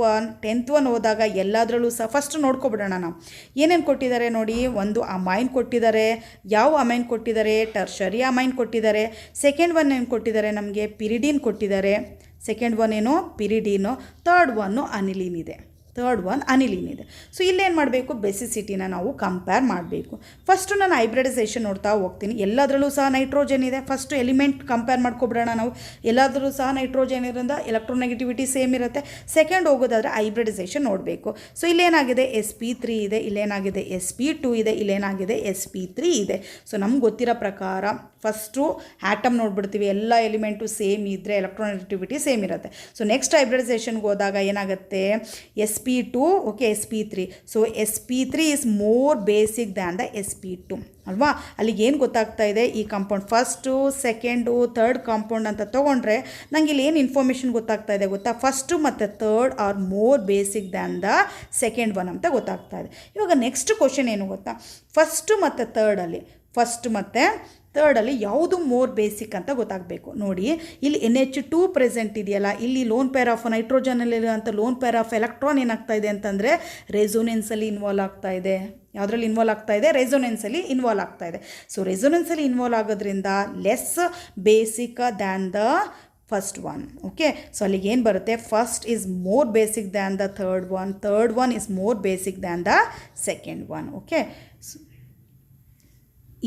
ಒನ್ ಹೋದಾಗ ಎಲ್ಲದರಲ್ಲೂ ಸಹ ಫಸ್ಟ್ ನೋಡ್ಕೊಬಿಡೋಣ ನಾವು ಏನೇನು ಕೊಟ್ಟಿದ್ದಾರೆ ನೋಡಿ. ಒಂದು ಅಮೈನ್ ಕೊಟ್ಟಿದ್ದಾರೆ. ಯಾವ ಅಮೈನ್ ಕೊಟ್ಟಿದ್ದಾರೆ, ಟರ್ಷರಿ ಅಮೈನ್ ಕೊಟ್ಟಿದ್ದಾರೆ. ಸೆಕೆಂಡ್ ಒನ್ ಏನು ಕೊಟ್ಟಿದ್ದಾರೆ, ನಮಗೆ ಪಿರಿಡಿನ್ ಕೊಟ್ಟಿದ್ದಾರೆ. ಸೆಕೆಂಡ್ ಒನ್ ಏನು, ಪಿರಿಡಿನು. ಥರ್ಡ್ ಒನ್ನು ಅನಿಲಿನ್ ಇದೆ. ಸೊ ಇಲ್ಲೇನು ಮಾಡಬೇಕು, ಬೆಸಿಸಿಟಿನ ನಾವು ಕಂಪೇರ್ ಮಾಡಬೇಕು. ಫಸ್ಟು ನಾನು ಹೈಬ್ರಿಡೈಸೇಷನ್ ನೋಡ್ತಾ ಹೋಗ್ತೀನಿ. ಎಲ್ಲದರಲ್ಲೂ ಸಹ ನೈಟ್ರೋಜನ್ ಇದೆ. ಫಸ್ಟು ಎಲಿಮೆಂಟ್ ಕಂಪೇರ್ ಮಾಡ್ಕೊಬಿಡೋಣ ನಾವು. ಎಲ್ಲದರಲ್ಲೂ ಸಹ ನೈಟ್ರೋಜನ್ ಇರೋದ್ರಿಂದ ಎಲೆಕ್ಟ್ರೋನೆಗೆಟಿವಿಟಿ ಸೇಮ್ ಇರುತ್ತೆ. ಸೆಕೆಂಡ್ ಹೋಗೋದಾದರೆ ಹೈಬ್ರಿಡೈಸೇಷನ್ ನೋಡಬೇಕು. ಸೊ ಇಲ್ಲೇನಾಗಿದೆ, sp3 ಇದೆ, ಇಲ್ಲೇನಾಗಿದೆ sp2 ಇದೆ, ಇಲ್ಲೇನಾಗಿದೆ sp3 ಇದೆ. ಸೊ ನಮ್ಗೆ ಗೊತ್ತಿರೋ ಪ್ರಕಾರ ಫಸ್ಟು ಆಟಮ್ ನೋಡ್ಬಿಡ್ತೀವಿ, ಎಲ್ಲ ಎಲಿಮೆಂಟು ಸೇಮ್ ಇದ್ದರೆ ಎಲೆಕ್ಟ್ರೋನೆಗೆಟಿವಿಟಿ ಸೇಮ್ ಇರುತ್ತೆ. ಸೊ ನೆಕ್ಸ್ಟ್ ಹೈಬ್ರಿಡೈಸೇಷನ್ಗೆ ಹೋದಾಗ ಏನಾಗುತ್ತೆ, sp2, okay, sp3. So sp3 is more basic than the sp2 ಅಲ್ವಾ. ಅಲ್ಲಿಗೆ ಏನು ಗೊತ್ತಾಗ್ತಾ ಇದೆ, ಈ compound first, second, third compound ಅಂತ ತೊಗೊಂಡ್ರೆ ನನಗೆ ಇಲ್ಲಿ ಏನು ಇನ್ಫಾರ್ಮೇಷನ್ ಗೊತ್ತಾಗ್ತಾ ಇದೆ ಗೊತ್ತಾ, ಫಸ್ಟು ಮತ್ತು third are more basic than the second one ಅಂತ ಗೊತ್ತಾಗ್ತಾ ಇದೆ. ಇವಾಗ ನೆಕ್ಸ್ಟ್ ಕ್ವಶನ್ ಏನು ಗೊತ್ತಾ, ಫಸ್ಟು ಮತ್ತು ಥರ್ಡಲ್ಲಿ ಯಾವುದು ಮೋರ್ ಬೇಸಿಕ್ ಅಂತ ಗೊತ್ತಾಗಬೇಕು. ನೋಡಿ ಇಲ್ಲಿ NH2 ಪ್ರೆಸೆಂಟ್ ಇದೆಯಲ್ಲ, ಇಲ್ಲಿ ಲೋನ್ ಪೇರ್ ಆಫ್ ನೈಟ್ರೋಜನಲ್ಲಿರುವಂಥ ಲೋನ್ ಪೇರ್ ಆಫ್ ಎಲೆಕ್ಟ್ರಾನ್ ಏನಾಗ್ತಾ ಇದೆ ಅಂತಂದರೆ ರೆಸೊನೆನ್ಸಲ್ಲಿ ಇನ್ವಾಲ್ವ್ ಆಗ್ತಾ ಇದೆ. ಯಾವುದ್ರಲ್ಲಿ ಇನ್ವಾಲ್ವ್ ಆಗ್ತಾ ಇದೆ? ರೆಸೊನೆನ್ಸಲ್ಲಿ ಇನ್ವಾಲ್ವ್ ಆಗ್ತಾ ಇದೆ. ಸೊ ರೆಸೊನೆನ್ಸಲ್ಲಿ ಇನ್ವಾಲ್ವ್ ಆಗೋದ್ರಿಂದ less basic than the first one. Okay, so ಅಲ್ಲಿಗೆ ಏನು ಬರುತ್ತೆ? First is more basic than the third one is more basic than the second one. Okay,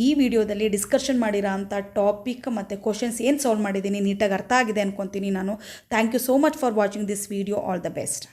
ಈ ವಿಡಿಯೋದಲ್ಲಿ ಡಿಸ್ಕಷನ್ ಮಾಡಿರೋ ಅಂಥ ಟಾಪಿಕ್ ಮತ್ತು ಕ್ವಶನ್ಸ್ ಏನು ಸಾಲ್ವ್ ಮಾಡಿದ್ದೀನಿ ನೀಟಾಗಿ ಅರ್ಥ ಆಗಿದೆ ಅಂದ್ಕೊತೀನಿ ನಾನು. Thank you so much for watching this video. All the best.